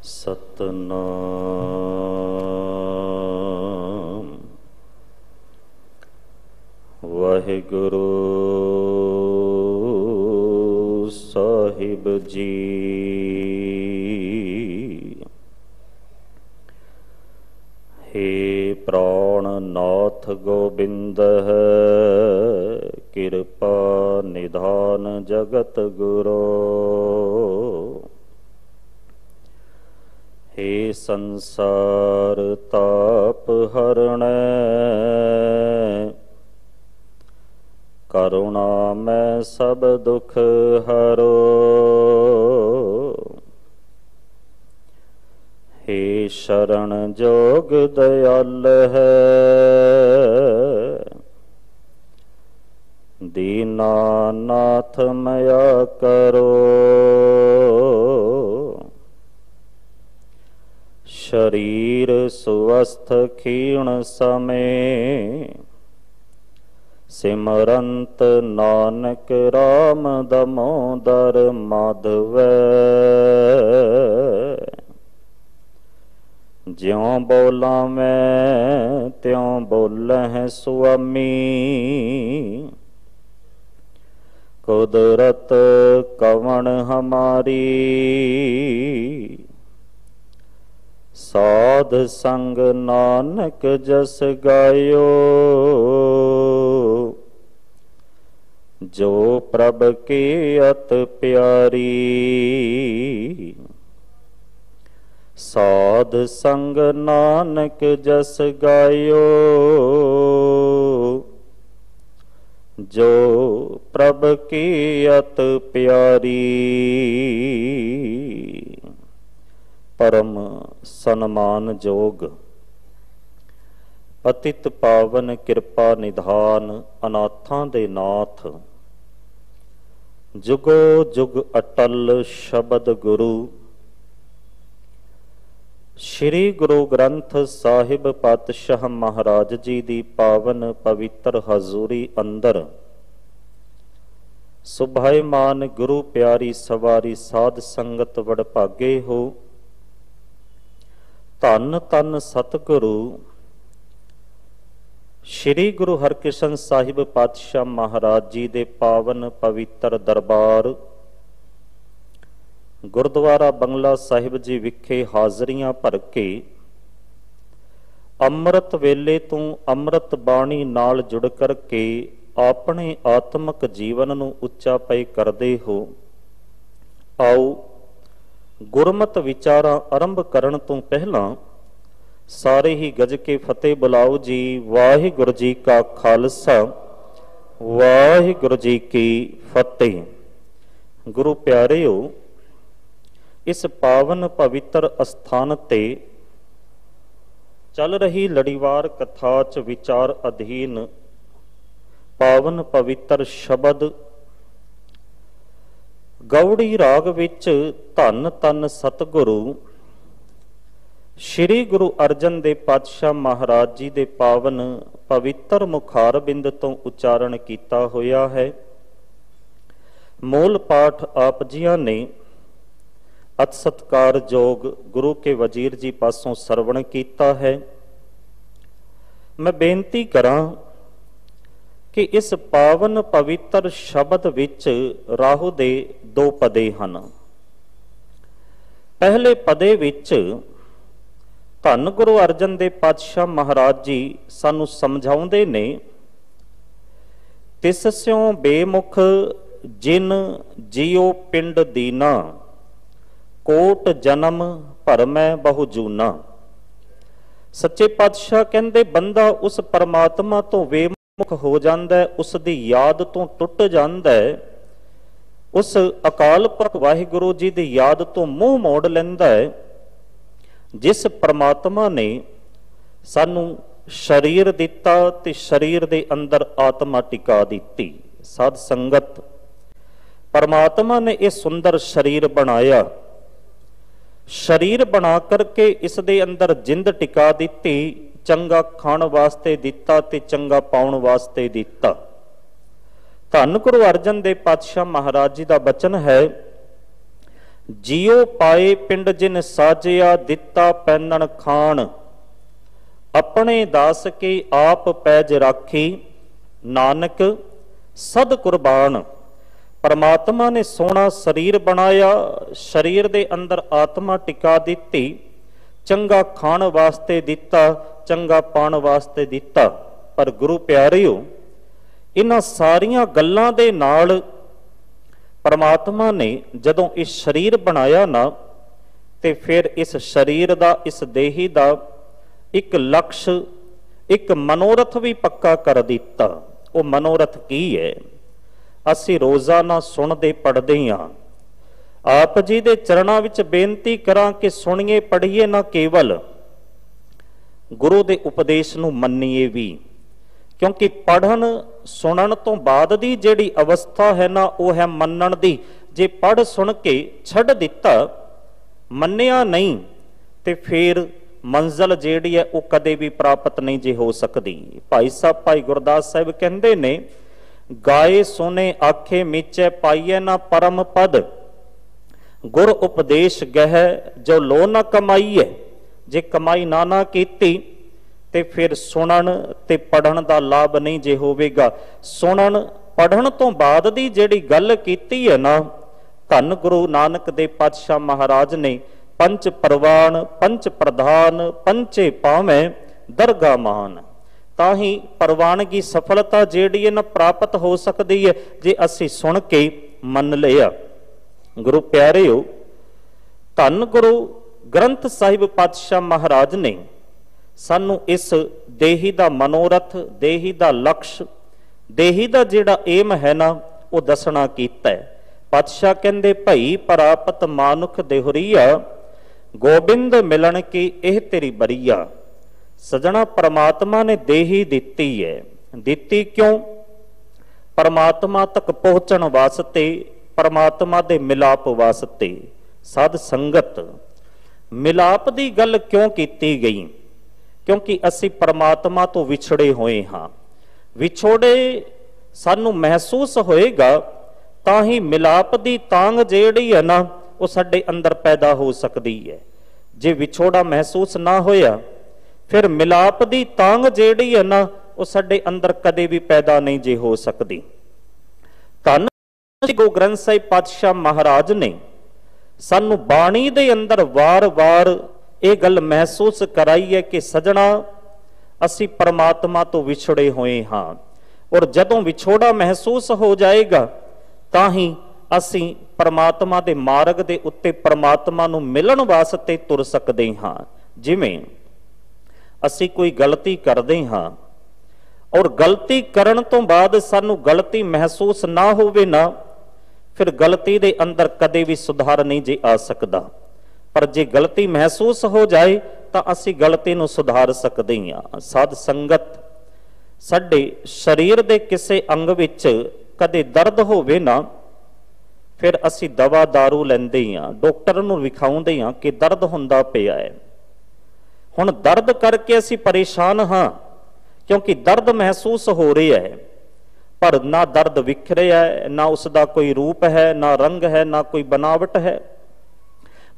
सतनाम वाहिगुरु साहिब जी। हे प्राणनाथ गोबिंद कृपा निधान जगत गुरो। हे संसार ताप हरण करुणा मैं सब दुख हरो। हे शरण जोग दयाल है दीनानाथ मया करो। शरीर सुवस्थ क्षीण समय सिमरंत नानक राम दमोदर माधव। ज्यों बोला मैं त्यों बोले स्वामी कुदरत कवण हमारी। साध संग नानक जस गायो जो प्रभ की अत प्यारी। साध संग नानक जस गायो जो प्रभ की अत प्यारी। परम सन्मान जोग पतित पावन किरपा निधान अनाथां दे नाथ जुगो जुग अटल शब्द गुरु। श्री गुरु ग्रंथ साहिब पातशाह महाराज जी दी पावन पवित्र हजूरी अंदर सुभाईमान गुरु प्यारी सवारी साध संगत वडभागे हो। धन धन सतगुरु श्री गुरु हरकृष्ण साहिब पातशाह महाराज जी दे पावन पवित्र दरबार गुरुद्वारा बंगला साहिब जी विखे हाजरियां भर के अमृत वेले तो अमृत बाणी नाल जुड़ कर के अपने आत्मक जीवन नूं उच्चा पय करदे हो। आओ गुरमत विचारा आरंभ करन तो पहला सारे ही गज के फतेह बुलाओ जी। वाहिगुरु जी का खालसा वाहिगुरु जी की फतेह। गुरु प्यारेओ इस पावन पवित्र अस्थान ते चल रही लड़ीवार कथा च विचार अधीन पावन पवित्र शब्द गौड़ी राग विच धन धन सतगुरु श्री गुरु अर्जन देव पातशाह महाराज जी दे पावन पवित्र मुखार बिंद तो उच्चारण किया होया है। मूल पाठ आप जियां ने अत सत्कार जोग गुरु के वजीर जी पासों सरवण किया है। मैं बेनती करां कि इस पावन पवित्र शब्द विच राहु दे दो पदे हन। पहले पदे विच धन गुरु अर्जन देव पातशाह महाराज जी सानू समझाउंदे ने तिस स्यों बेमुख जिन जियो पिंड दीना कोट जन्म भरमै बहु जूना। सच्चे पातशाह कहंदे बंदा उस परमात्मा तो बेमुख हो जाता है, उसकी याद तो टुट जाता है, उस अकाल पुरख वाहिगुरु जी की याद तो मूँह मोड़ लैंदा है जिस परमात्मा ने सानू शरीर दिता ते शरीर दे अंदर आत्मा टिका दी। साध संगत परमात्मा ने यह सुंदर शरीर बनाया, शरीर बना करके इस दे अंदर जिंद टिका दी, चंगा खाण वास्ते दिता ते चंगा पाउण वास्ते दिता। धन गुरु अर्जन देव पातशाह महाराज जी का बचन है, जियो पाए पिंड जिन साजिया दिता पैनन खान, अपने दास के आप पैज राखी, नानक सद कुर्बान। परमात्मा ने सोहना शरीर बनाया, शरीर दे अंदर आत्मा टिका दिती, चंगा खाण वास्ते दिता, चंगा पाण वास्ते दिता। पर गुरु प्यारिओ, इन्हां सारियां गल्लां दे नाल परमात्मा ने जदों इस शरीर बनाया ना, ते फिर इस शरीर दा, इस देही दा एक लक्ष्य, एक मनोरथ भी पक्का कर दिता। वो मनोरथ की है? असी रोजाना सुनते पढ़ते हाँ। आप जी दे चरणों विच बेनती करा कि सुनिए पढ़िए ना केवल, गुरु दे उपदेश नूं मन्नीए भी। क्योंकि पढ़न सुनन तो बाद दी जिहड़ी अवस्था है ना, वो है मन्नण दी। जे पढ़ सुन के छड़ दिता, मन्निया नहीं, ते फिर मंजिल जिहड़ी है वो कदे भी प्राप्त नहीं जे हो सकती। भाई साहब भाई गुरदास साहिब कहंदे ने, गाए सुने आखे मीचे पाइए ना परम पद, गुर उपदेश गह जो लो ना कमाई है। जे कमाई ना कीती ते फिर सुनन ते पढ़न दा लाभ नहीं जे होवेगा। सुनन पढ़न तो बाद दी जिहड़ी गल कीती है ना, धन गुरु नानक दे पातशाह महाराज ने पंच परवान पंच प्रधान पंचे पावें दरगा मान। ताही परवानगी सफलता जिहड़ी है ना प्राप्त हो सकती है जे असी सुन के मन लिया। गुरु प्यारिओ, धन गुरु ग्रंथ साहिब पातशाह महाराज ने सानू इस देही दा मनोरथ, देही दा लक्ष्य, देही दा जिहड़ा एम है ना, वो दसना कीता है। पातशाह कहंदे, भई परापत मानुख देहुरीआ, गोबिंद मिलन की एह तेरी बरीआ। सजना परमात्मा ने देही दिती है। दिती क्यों? परमात्मा तक पहुंचण वास्ते, परमात्मा दे मिलाप वास्ते। साध संगत मिलाप दी गल क्यों कीती गई? क्योंकि असी परमात्मा तो विछड़े होए हाँ। विछोड़े सानू महसूस होएगा ताही मिलाप दी तांग जिहड़ी है ना, वो साडे अंदर पैदा हो सकती है। जे विछोड़ा महसूस ना होया, फिर मिलाप दी तांग जिहड़ी है ना, वो साडे अंदर कदे भी पैदा नहीं जे हो सकती। धन गुरु ग्रंथ साहिब पातशाह महाराज ने सानू बाणी दे अंदर वार वार ये गल महसूस कराई है कि सजना असी परमात्मा तो विछड़े हुए हाँ। और जदों विछोड़ा महसूस हो जाएगा ताही असी परमात्मा दे मार्ग दे उत्ते परमात्मा नू मिलन वास्ते तुर सकते हाँ। जिवें असी कोई गलती करते हाँ और गलती करन तो बाद सानू गलती महसूस ना होवे ना, फिर गलती दे अंदर कदे भी सुधार नहीं जे आ सकता। पर जे गलती महसूस हो जाए तो असी गलती नू सुधार सकते हाँ। साध संगत, साडे शरीर दे किसे अंग विच कदे दर्द होवे ना, फिर असी दवा दारू लैंदे हाँ, डॉक्टर नू विखाउंदे हाँ कि दर्द हुंदा पिया है। हुण दर्द करके असी परेशान हाँ, क्योंकि दर्द महसूस हो रहा है, पर ना दर्द विख रहा है, ना उसका कोई रूप है, ना रंग है, ना कोई बनावट है।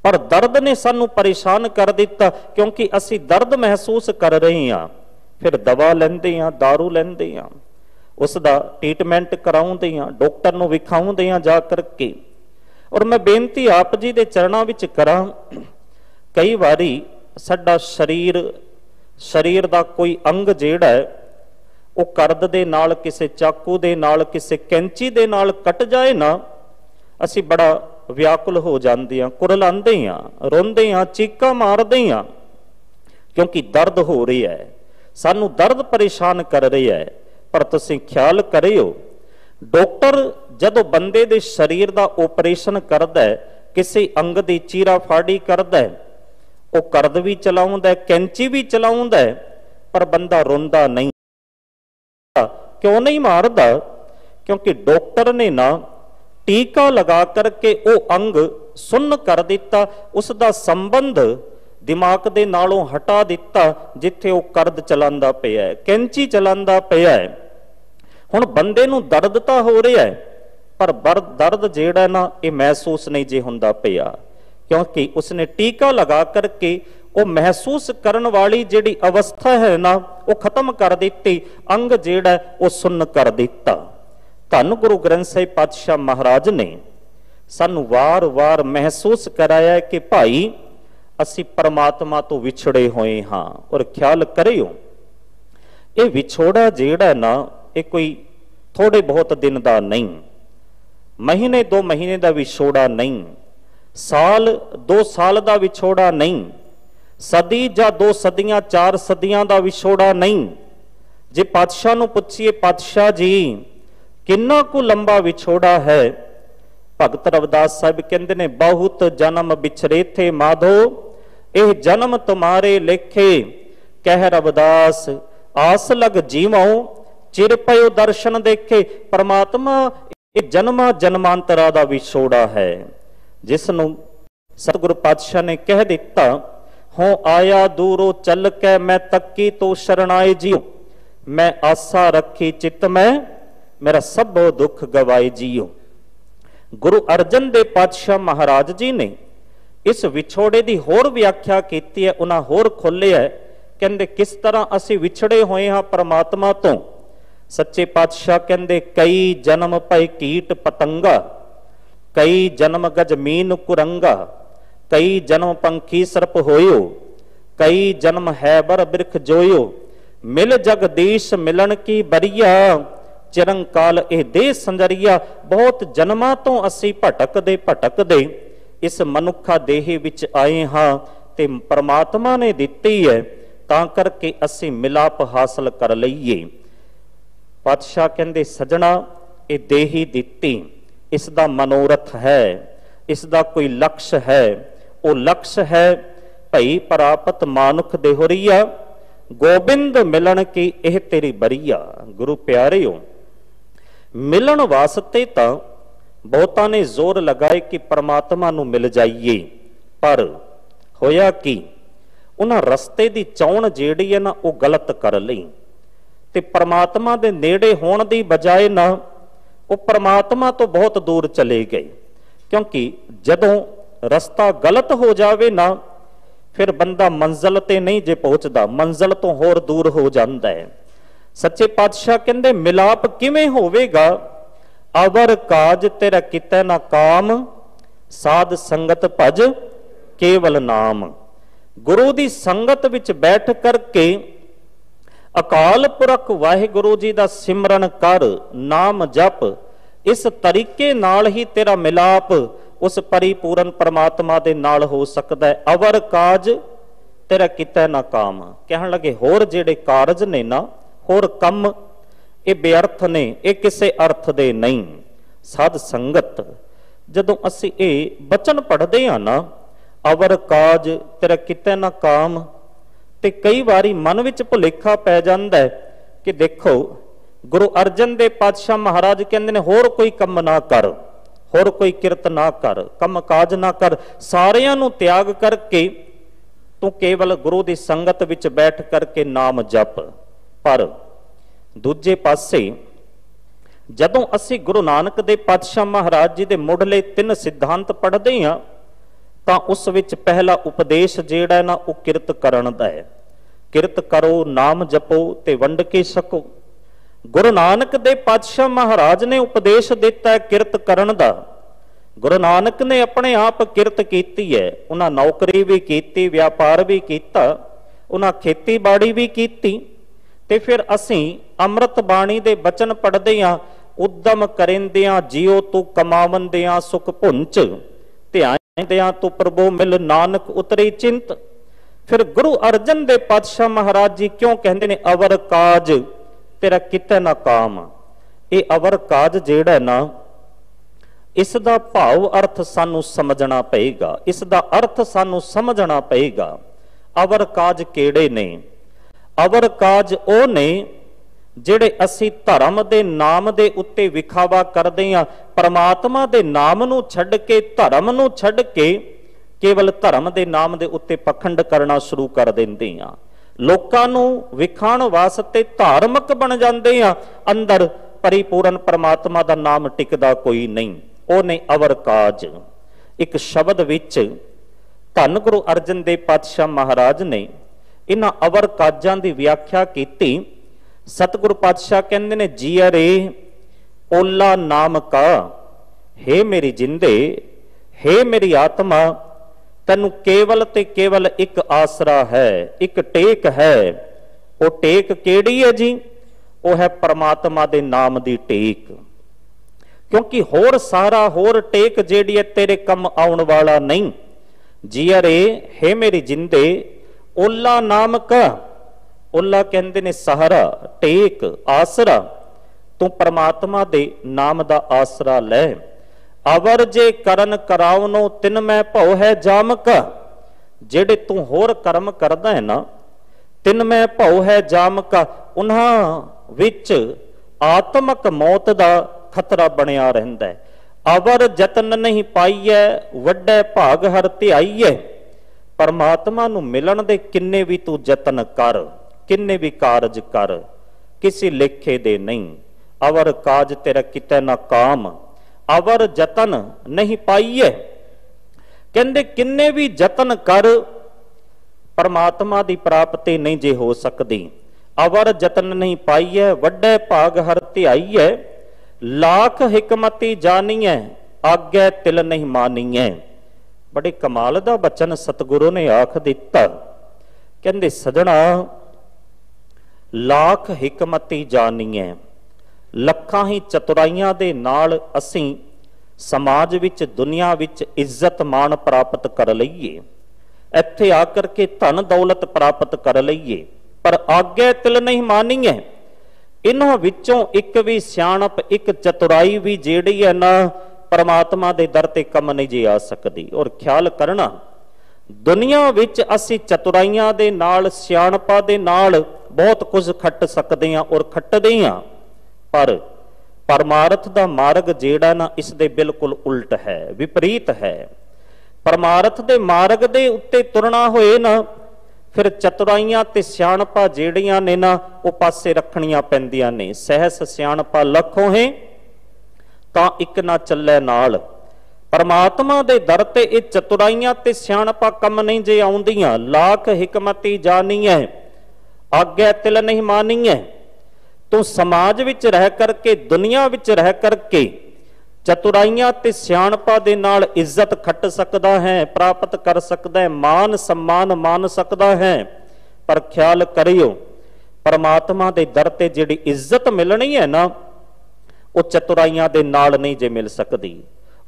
पर दर्द ने सानू परेशान कर दिता, क्योंकि असी दर्द महसूस कर रहे हाँ। फिर दवा लेंदे हाँ, दारू लेंदे हाँ, उसका ट्रीटमेंट कराउंदे हाँ, डॉक्टर नू विखाउंदे हाँ जा करके। और मैं बेनती आप जी दे चरणों विच करा, कई बारी साडा शरीर दा कोई अंग जिहड़ा है वो करद दे नाल, किसे चाकू दे नाल, किसे कैंची दे नाल कट जाए ना, असी बड़ा व्याकुल हो जाते हैं, कुरलांदे हाँ, रोंदे हाँ, चीका मारदे हाँ, क्योंकि दर्द हो रहा है, सानू दर्द परेशान कर रहा है। पर तुसीं ख्याल करियो, डॉक्टर जदों बंदे दे शरीर दा ऑपरेशन करदा है, किसी अंग दी चीरा फाड़ी करदा है, वो करद भी चलाउंदा है, कैंची भी चलाउंदा है, पर बंदा रोंदा नहीं। क्यों नहीं मारदा? क्योंकि डॉक्टर ने ना टीका लगा करके वो अंग सुन्न कर दिता, उसका संबंध दिमाग दे नालों हटा दिता, जिथे वो करद चलांदा पिया है, कैंची चलांदा पिया है। हुण बंदे नूं दर्द तां हो रहा है, पर दर्द जेड़ा ना ये महसूस नहीं जे हुंदा पिया, क्योंकि उसने टीका लगा करके वो महसूस करने वाली जिहड़ी अवस्था है ना वो खत्म कर दी, अंग जेड़ा वो सुन्न कर दिता। धन गुरु ग्रंथ साहिब पातशाह महाराज ने सानू वार वार महसूस कराया कि भाई असी परमात्मा तो विछड़े हुए हाँ। और ख्याल करियो ये विछोड़ा जेड़ा ना ये कोई थोड़े बहुत दिन का नहीं, महीने 2 महीने का विछोड़ा नहीं, साल 2 साल का विछोड़ा नहीं, सदी जा 2 सदियां 4 सदियां का विछोड़ा नहीं। जे पातशाह नूं पुछिए पातशाह जी किन्ना कु लंबा विछोड़ा है, भगत रविदास साहब कहते ने बहुत जन्म बिछरे थे माधो, एह जन्म तुम्हारे लेखे, कह रविदास आस लग जीवो, चिर पयो दर्शन देखे। परमात्मा ये जन्मा जन्मांतरा दा विछोड़ा है, जिसनों सतगुरु पातशाह ने कह दिता, हो आया दूरों चल के मैं तक्की तो शरणाए जियो, मैं आशा रखी चित में मेरा सब दुख गवाए जियो। गुरु अर्जन देव पातशाह महाराज जी ने इस विछोड़े की होर व्याख्या की है, उन्हें होर खोलिया है। कहते किस तरह असी विछड़े हुए हाँ परमात्मा तो। सच्चे पातशाह कहते कई जन्म पए कीट पतंगा, कई जन्म गज मीन कुरंगा, कई जन्म पंखी सर्प होयो, कई जन्म हैबर बिरख जोयो, मिल जगदीश मिलन की बरिया, चिरंकाल ए दे संजरिया। बहुत जन्मां तो असी भटकदे इस मनुखा देह विच आए हाँ ते परमात्मा ने दिती है, तां करके असी मिलाप हासिल कर लईए। पातशाह कहंदे सजना ये देही दिती, इसदा मनोरथ है, इसदा कोई लक्ष्य है। वो लक्ष्य है भई प्रापत मानुख देहोरिया, गोबिंद मिलन की एह तेरी बरिया। गुरु प्यारेओ मिलन वास्ते तां बहुतां ने जोर लगाए कि परमात्मा नूं मिल जाइए, पर होया कि उन्हां रस्ते दी चौण जेड़ी है ना वो गलत कर लई ते परमात्मा दे नेड़े होण दी बजाय ना वो परमात्मा तो बहुत दूर चले गए। क्योंकि जदों रस्ता गलत हो जावे ना फिर बंदा मंजिल ते नहीं जे पहुंचदा, मंजिल तो होर दूर हो जाता है। सच्चे पातशाह कहंदे मिलाप किवें होवेगा, अवर काज तेरा कितै ना काम, साध संगत भज केवल नाम। गुरु दी संगत विच बैठ करके अकाल पुरख वाहिगुरु जी दा सिमरन कर, नाम जप, इस तरीके नाल ही तेरा मिलाप उस परिपूर्ण परमात्मा दे नाल हो सकता है। अवर काज तेरा कितै ना काम, कहन लगे होर जेड़े कारज ने ना होर कम ये बेअर्थ ने, ये किसे अर्थ दे नहीं। साध संगत जदों असी ये बचन पढ़ते हैं ना, अवर काज तेरा कितै ना काम, ते कई बारी मन विच भुलेखा पै जांदा है कि देखो गुरु अर्जन देव पातशाह महाराज कहंदे ने होर कोई कम ना कर, होर कोई किरत ना कर, कम काज ना कर, सारियां नूं त्याग करके तू केवल गुरु दी संगत विच बैठ करके नाम जप। पर दूजे पासे जदों असी गुरु नानक देव पातशाह महाराज जी दे मुढ़ले 3 सिद्धांत पढ़ते हैं तां उस विच पहला उपदेश जेड़ा ना वो किरत करन दा है। किरत करो, नाम जपो ते वंड के सको। गुरु नानक देव पातशाह महाराज ने उपदेश दिता है किरत करन दा। गुरु नानक ने अपने आप किरत कीती है, उन्हां नौकरी भी कीती, व्यापार भी कीता, उन्हां खेतीबाड़ी भी कीती। ते फिर असी अमृत बाणी दे बचन पढ़दे हां, उद्दम करेंदियां जियो तू कमावंदियां सुख भुंच, ध्यानदियां तू प्रभु मिल नानक उतरी चिंत। फिर गुरु अर्जन देव पातशाह महाराज जी क्यों कहंदे ने अवर काज तेरा कितै ना काम। ये अवर काज जेड़ा ना इसदा भाव अर्थ सानू समझना पएगा, इसदा अर्थ सानू समझना पएगा। अवर काज केड़े ने? अवर काज ओ ने ਜਿਹੜੇ ਅਸੀਂ ਧਰਮ ਦੇ ਨਾਮ ਦੇ ਉੱਤੇ ਵਿਖਾਵਾ ਕਰਦੇ ਹਾਂ, ਪਰਮਾਤਮਾ ਦੇ ਨਾਮ ਨੂੰ ਛੱਡ ਕੇ, ਧਰਮ ਨੂੰ ਛੱਡ ਕੇ ਕੇਵਲ ਧਰਮ ਦੇ ਨਾਮ ਦੇ ਉੱਤੇ ਪਖੰਡ ਕਰਨਾ ਸ਼ੁਰੂ ਕਰ ਦਿੰਦੇ ਹਾਂ। ਲੋਕਾਂ ਨੂੰ ਵਿਖਾਣ ਵਾਸਤੇ ਧਾਰਮਿਕ ਬਣ ਜਾਂਦੇ ਆ, ਅੰਦਰ परिपूर्ण परमात्मा का नाम टिकदा कोई नहीं। वो ने अवर काज। एक शब्द विच धन गुरु अर्जन देव पातशाह महाराज ने इन्हां अवर काजां दी व्याख्या की। सतगुरु पातशाह कहंदे ने जी अरे ओला नाम का, हे मेरी जिंदे, हे मेरी आत्मा, तैनू केवल ते केवल एक आसरा है, एक टेक है। वो टेक केड़ी है जी? वो है परमात्मा दे नाम दी टेक। क्योंकि होर सारा होर टेक जेड़ी है तेरे कम आउण वाला नहीं। जी अरे हे मेरी जिंदे ओला नाम का, ओला कहंदे ने सहारा, टेक, आसरा। तू परमात्मा दे नाम दा आसरा लै। अवर जे करन करावनो तिन मैं भौ है जामक। जेड़े तू होर कर्म करदा है ना, तिन मैं भौ है जामक, उन्हां विच आत्मक मौत दा खतरा बनिया रहिंदा है। अवर जतन नहीं पाईए वड्डे भाग हर ध्याईए। परमात्मा नू मिलन दे किन्ने भी तू जतन कर, किन्ने भी कारज कर, किसी लेखे दे नहीं। अवर काज तेरा किते ना काम, अवर जतन नहीं पाईए। कहंदे किन्ने भी जतन कर, परमात्मा दी प्राप्ति नहीं जे हो सकती। अवर जतन नहीं पाईए वड्डे भाग हर ध्याईए। लाख हिकमती जानीए आगे तिल नहीं मानीए। बड़े कमाल दा बचन सतगुरु ने आख दिता। कहंदे सजना लाख हिकमती जानीए, लखां ही चतुराइयां दे नाल असीं समाज विच दुनिया विच इज्जत मान प्राप्त कर लईए, इत्थे आकर के धन दौलत प्राप्त कर लईए, पर आगे तिल नहीं मानीए। इन्हां विचों एक भी सियाणप, एक चतुराई भी जेड़ी है ना, परमात्मा दे दर ते कम नहीं जी आ सकदी। और ख्याल करना दुनिया विच असीं चतुराइयां दे नाल, सियाणपा दे नाल बहुत कुछ खट सकदे हां और खटदे हां, पर परमार्थ दा मार्ग जेड़ा ना इस दे बिल्कुल उल्ट है, विपरीत है। परमार्थ दे मार्ग दे उत्ते तुरना होए ना, फिर चतुराइयां ते सियाणपा जेड़ियां ने ना वो पासे रखणियां पैंदियां ने। सहस सियाणपा लखों है तां इक ना चले नाल। परमात्मा दे दर ते ये चतुराइयां ते सियाणपा कम नहीं जे आउंदियां। लाख हिकमती जानीए आगे तिल नहीं मानीए। तू समाज विच रह करके, दुनिया विच रह करके चतुराइयां ते सियाणपा दे नाल इज्जत खट सकदा है, प्राप्त कर सकदा है, मान सम्मान मान सकदा है, पर ख्याल करियो परमात्मा दे दर ते जिहड़ी इज्जत मिलनी है ना, वो चतुराइयां दे नाल नहीं जे मिल सकदी,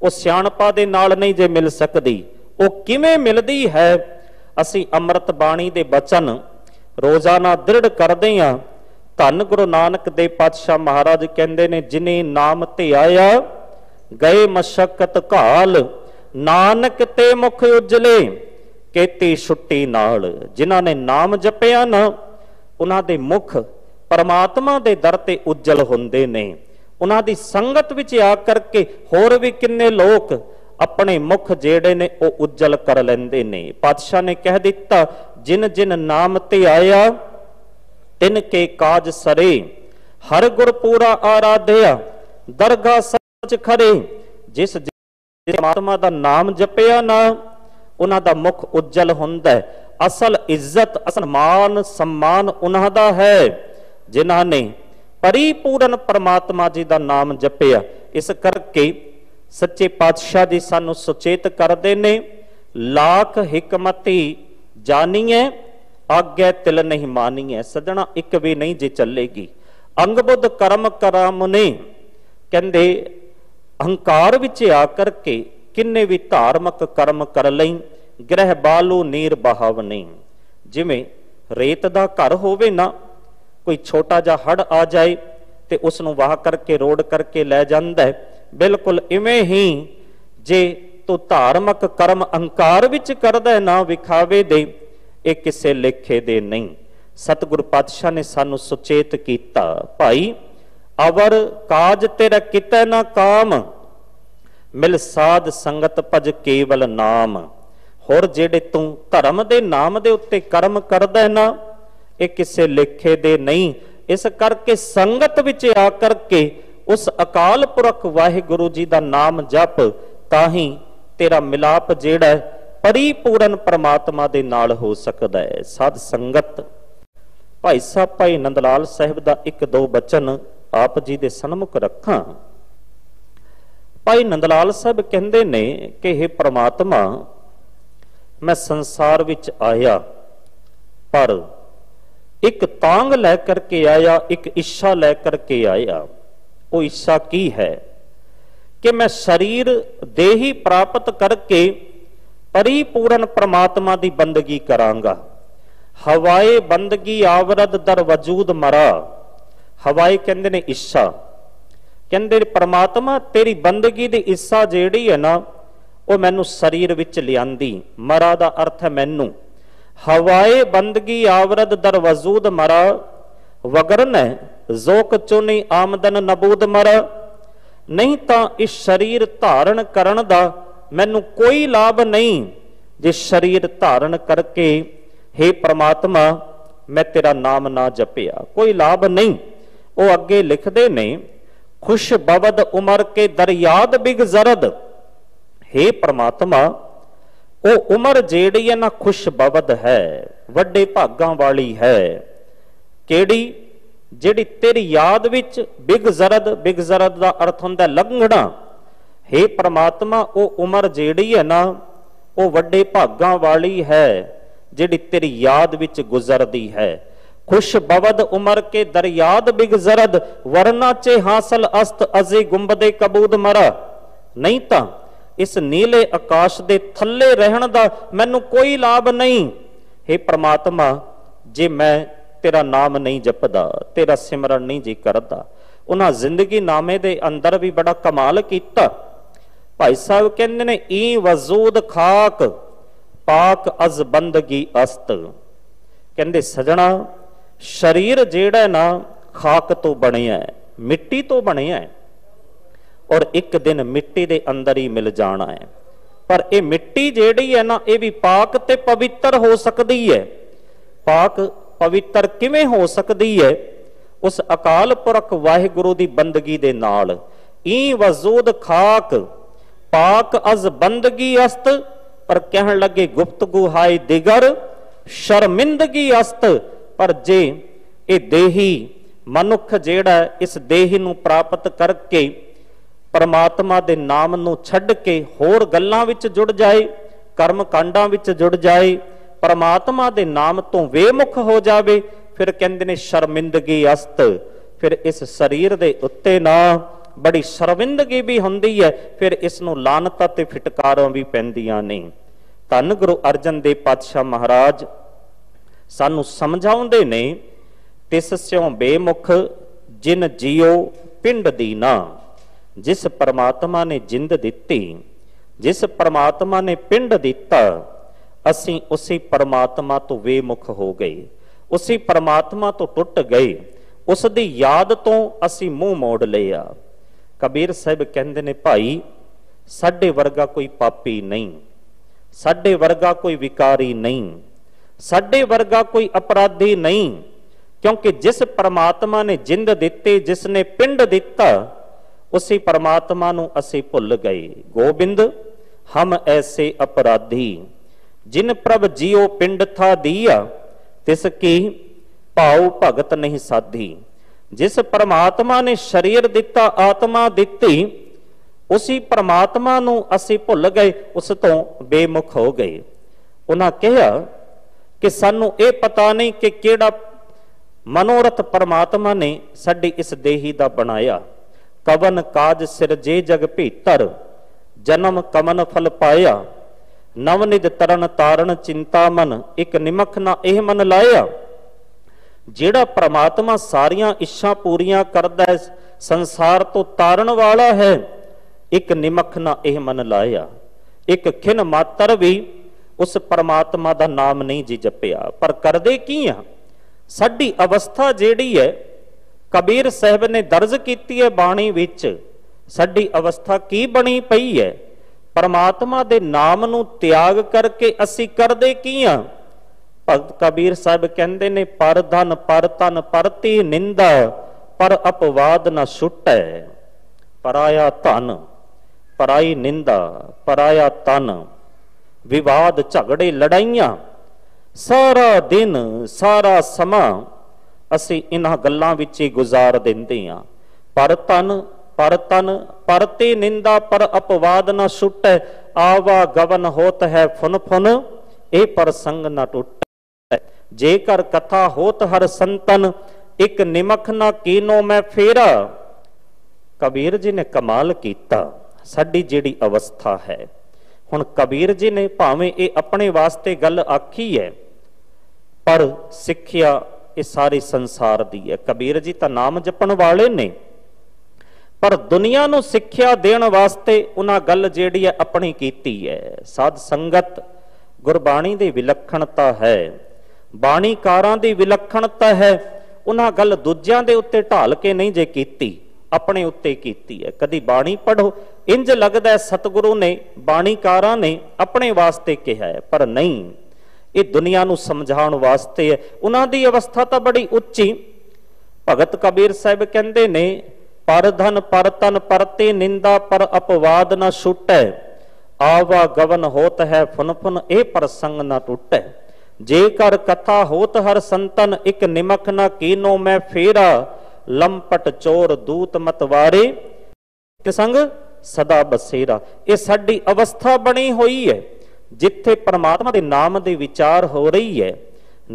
वो सियाणपा दे नाल नहीं जे मिल सकदी। वो किवें मिलदी है? असीं अमृत बाणी दे बचन रोजाना दृढ़ करदे हां। धन गुरु नानक देव पातशाह महाराज कहंदे ने, जिने नाम ते आया गए मशक्कत घाल, नानक ते मुख उजले केती छुट्टी नाल। जिन्हां ने नाम जपिया ना, उन्हां दे मुख परमात्मा दे दर ते उज्जल हुंदे ने। उन्हां दी संगत विच आ करके होर भी किन्ने लोक अपने मुख जेड़े ने वो उज्जल कर लैंदे ने। पातशाह ने कह दिता, जिन जिन नाम ते आया तिन के काज सरे, हर गुर पूरा आराध्या दरगाह सच खरे। जिस परमात्मा दा नाम जपिया ना, उन्हां दा मुख उज्जल हुंदा है। असल इज्जत, असल मान सम्मान उन्हां दा है जिन्हां ने परिपूर्ण परमात्मा जी दा नाम जपिया। इस करके सच्चे पातशाह जी सानू सुचेत करदे ने, लाख हिकमती जानीए आगे तिल नहीं मानीए। सजना एक भी नहीं जे चलेगी। अंग बुद्ध कर्म कराम ने कहंदे अहंकार विच आकर के किन्ने भी धार्मिक कर्म कर लई, ग्रह बालू नीर बहाव नहीं। जिवें रेत दा घर होवे ना, कोई छोटा जा हड़ आ जाए ते उसनूं वाह करके रोड करके लै जांदा है, बिल्कुल इवें ही जे तू धार्मिक कर्म अहंकार विच करदा है ना, विखावे दे, ये किसे लेखे दे नहीं। सतगुरु पातशाह ने सानू सुचेत कीता, भाई अवर काज तेरा किते ना काम, मिल साध संगत भज केवल नाम। होर जेड़े तू धर्म दे नाम दे उत्ते कर्म करदा है ना, ये किसे लेखे दे नहीं। इस करके संगत विच आ करके उस अकाल पुरख वाहिगुरु जी का नाम जप, ताही तेरा मिलाप जेड़ा परिपूर्ण परमात्मा दे नाल हो सकता है। साध संगत भाई साहब भाई नंद लाल साहिब का एक दो बचन आप जी दे सन्मुख रखा। भाई नंद लाल साहब कहते ने कि हे परमात्मा, मैं संसार विच आया पर एक तांग लैकर के आया, एक इच्छा लैकर के आया। वो इच्छा की है कि मैं शरीर देही प्राप्त करके परिपूर्ण परमात्मा की बंदगी करांगा। हवाए बंदगी आवरद दर वजूद मरा। हवाए कहते ने इच्छा, कहते परमात्मा तेरी बंदगी की इच्छा जेड़ी है ना, वो मैनू शरीर विच लियांदी। मरा दा अर्थ है मैनू। हवाए बंदगी आवरद दर वजूद मरा, वगरन जोक चुनी आमदन नबूद मरा। नहीं तो इस शरीर धारण करन दा मैनू कोई लाभ नहीं। जे शरीर धारण करके हे परमात्मा मैं तेरा नाम ना जपिया, कोई लाभ नहीं। वो अगे लिखते ने, खुश बवद उमर के दरियाद बिग जरद। हे परमात्मा वो उमर जेड़ी है ना खुश बवद है, वड्डे भागां वाली है। केड़ी? जेड़ी तेरी याद विच बिग जरद दा अर्थ हुंदा लंघना। हे परमात्मा वो उमर जेड़ी है ना वो वड्डे भागां वाली है, जेड़ी तेरी याद विच गुजरदी है। खुश बवद उमर के दरियाद बिग जरद, वरना चे हासिल अस्त अजे गुंबदे कबूद मरा। नहीं तो इस नीले आकाश दे थल्ले रहन दा मैनू कोई लाभ नहीं। हे परमात्मा जे मैं तेरा नाम नहीं जपदा, तेरा सिमरन नहीं जी करदा। उन्हां जिंदगी नामे दे अंदर भी बड़ा कमाल कीता। भाई साहब कहंदे ने, ई वजूद खाक पाक अज बंदगी अस्त। कहंदे सजना शरीर जेड़ा ना खाक तो बनिया है, मिट्टी तो बनिया है, और एक दिन मिट्टी दे अंदर ही मिल जाना है। पर यह मिट्टी जेड़ी है ना ये भी पाक ते पवित्र हो सकती है। पाक पवित्र किवें हो सकती है? उस अकाल पुरख वाहिगुरु दी बंदगी दे नाल। ई वजूद खाक पाक अज बंदगी अस्त, पर कहन लगे गुप्तगु हाय दिगर शर्मिंदगी अस्त। पर जे ये देही मनुख जेड़ा इस देही नूं प्राप्त करके परमात्मा दे नाम नूं छड्ड के होर गल्लां विच जुड़ जाए, कर्म कांडां विच जुड़ जाए, परमात्मा दे नाम तो वेमुख हो जावे, फिर कहंदे ने शर्मिंदगी अस्त। फिर इस शरीर दे उत्ते ना बड़ी शर्मिंदगी भी हुंदी है, फिर इसनूं लानतां ते फिटकारां भी पैंदियां ने। धन गुरु अर्जन देव पातशाह महाराज सानू समझाउंदे ने, तिस स्यों बेमुख जिन जियो पिंड दीना। जिस परमात्मा ने जिंद दिती, जिस परमात्मा ने पिंड दिता, असीं उसी परमात्मा तो वेमुख हो गए, उसी परमात्मा तो टुट गए, उसदी याद तो असीं मुंह मोड़ लिया। कबीर साहिब कहंदे ने, भाई साडे वर्गा कोई पापी नहीं, साडे वर्गा कोई विकारी नहीं, साडे वर्गा कोई अपराधी नहीं, क्योंकि जिस परमात्मा ने जिंद दिती, जिसने पिंड दिता, उसी परमात्मा नूं असीं भुल गए। गोबिंद हम ऐसे अपराधी, जिन प्रभ जियो पिंड था दिया, तिसकी भाव भगत नहीं साधी। जिस परमात्मा ने शरीर दिता, आत्मा दिती, उसी परमात्मा नूं असीं भुल गए, उस तो बेमुख हो गए। उन्हां कहा कि सानू ये पता नहीं कि केड़ा मनोरथ परमात्मा ने साडी इस देही दा बनाया। कवन काज सिरजे जग भीतर, जन्म कमन फल पाया। नवनिध तरन तारण चिंता मन, एक निमख ना एह मन लाया। जेड़ा परमात्मा सारियां इच्छा पूरियां करदा है, संसार तो तारण वाला है, एक निमख ना एह मन लाया। एक खिन मातर भी उस परमात्मा दा नाम नहीं जी जपिया। पर करदे की आ? साडी अवस्था जेड़ी है, कबीर साहब ने दर्ज कीती है बाणी विच, साडी अवस्था की बनी पई है? परमात्मा दे नाम नूं त्याग करके असी करदे की आ? भगत कबीर साहब कहंदे ने, पर धन पर तन परती निंदा, पर अपवाद न छुटै। पराया धन, पराई निंदा, पराया तन, विवाद झगड़े लड़ाइयां, सारा दिन सारा समा असी इन्हां गल्लां विच ही गुजार दिंदे हां। पर तन परते निंदा, पर अपवाद न छुटै, आवा गवन होत है फुन फुन, ए प्रसंग न टुटै। जेकर कथा होत हर संतन, एक निमख ना कीनो मैं फेरा। कबीर जी ने कमाल कीता। साडी जिहड़ी अवस्था है हुण, कबीर जी ने भावें ये अपने वास्ते गल आखी है, पर सिक्ख्या ये सारे संसार दी है। कबीर जी तो नाम जपण वाले ने, पर दुनिया नूं सिक्ख्या देण वास्ते उन्हां गल जिहड़ी है अपनी कीती है। साध संगत गुरबाणी दी विलक्षणता है, बाणीकारां दी विलक्षणता है। उन्हां गल दूजियां दे उत्ते ढाल के नहीं जे कीती, अपने उत्ते कीती है। कदी बाणी पढ़ो इंज लगदा है सतगुरु ने, बाणीकारां ने अपने वास्ते कहा है, पर नहीं, ये दुनिया नूं समझाउण वास्ते है। उन्हां दी अवस्था तां बड़ी उच्ची। भगत कबीर साहिब कहंदे ने, पर धन पर तन परते निंदा, पर अपवाद न छुटै, आवा गवन होत है फुन फुन, ए प्रसंग न टुटै। जेकर कथा होत हर संतन, एक निमख न कीनो मैं फेरा, लंपट चोर दूत मतवारे, संग सदा बसेरा। ये साडी अवस्था बनी हुई है, जिथे परमात्मा के नाम के विचार हो रही है,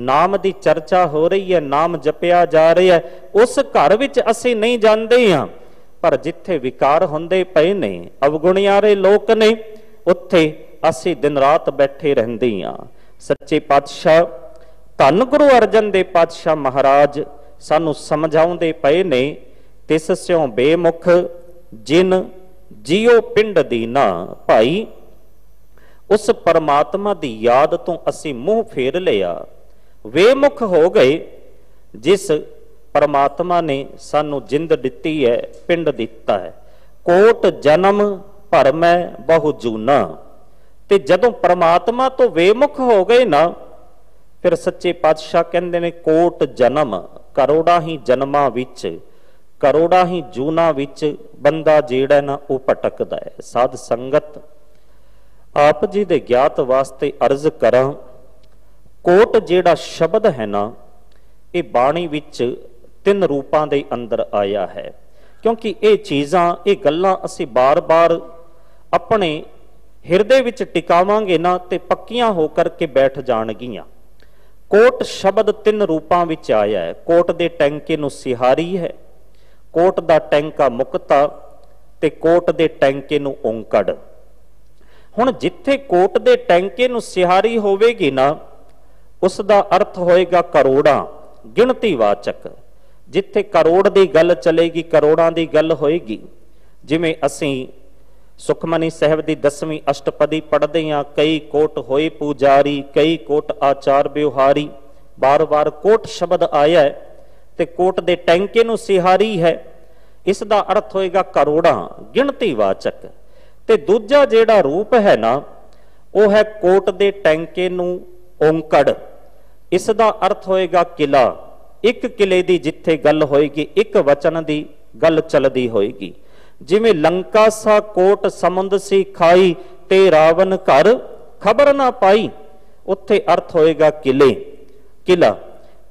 नाम की चर्चा हो रही है, नाम जपिया जा रहा है, उस घर विच असीं नहीं जाते हाँ। पर जिथे विकार होंदे पए ने, अवगुणियारे लोक ने, उत्थे असीं दिन रात बैठे रहंदे हाँ। सच्चे पातशाह धन गुरु अर्जन देव पातशाह महाराज सानू समझाउंदे पए ने, तिस स्यों बेमुख जिन जियो पिंड दीना। भाई उस परमात्मा की याद तो असी मुंह फेर लिया, वेमुख हो गए। जिस परमात्मा ने सानू जिंद दिती है, पिंड दिता है। कोट जन्म भर मैं बहु जूना। ते जदों परमात्मा तो वेमुख हो गए ना, फिर सच्चे पातशाह कहंदे ने, कोट जन्म, करोड़ा ही जन्मां विच, करोड़ा ही जूना विच बंदा जेड़ा ना वो भटकदा है। साध संगत आप जी दे ज्ञात वास्ते अर्ज करा, कोट जेड़ा शब्द है ना, ये बाणी विच तीन रूपां दे अंदर आया है। क्योंकि ये चीज़ां, ये गल्लां असीं बार बार अपने हिरदे विच टिकावांगे ना, ते पक्कियां होकर के बैठ जाणगियां। कोट शब्द तीन रूपां विच आया है। कोट दे टैंके नूं सिहारी है, कोट दा टैंका मुक्ता, ते कोट दे टैंके नूं औंकड़। हुण जिथे कोट दे टैंके नूं सिहारी होवेगी ना, उसका अर्थ होएगा करोड़ां, गिणतीवाचक। जिथे करोड़ की गल चलेगी, करोड़ां की गल होएगी। जिवें असीं सुखमनी साहिब की 10वीं अष्टपदी पढ़ते हैं, कई कोट होए पुजारी, कई कोट आचार व्यवहारी। बार बार कोट शब्द आया है, ते कोट दे टैंके नूं सिहारी है, इसका अर्थ होएगा करोड़ां, गिणतीवाचक। ते दूजा जेड़ा रूप है ना, वो है कोट दे टैंके नूं औंकड़, इसका अर्थ होएगा किला। एक किले की जिथे गल होएगी, एक वचन की गल चलती होएगी। जिवें लंका सा कोट समुंद सी खाई, ते रावण घर खबर ना पाई, उत्थे अर्थ होएगा किले, किला।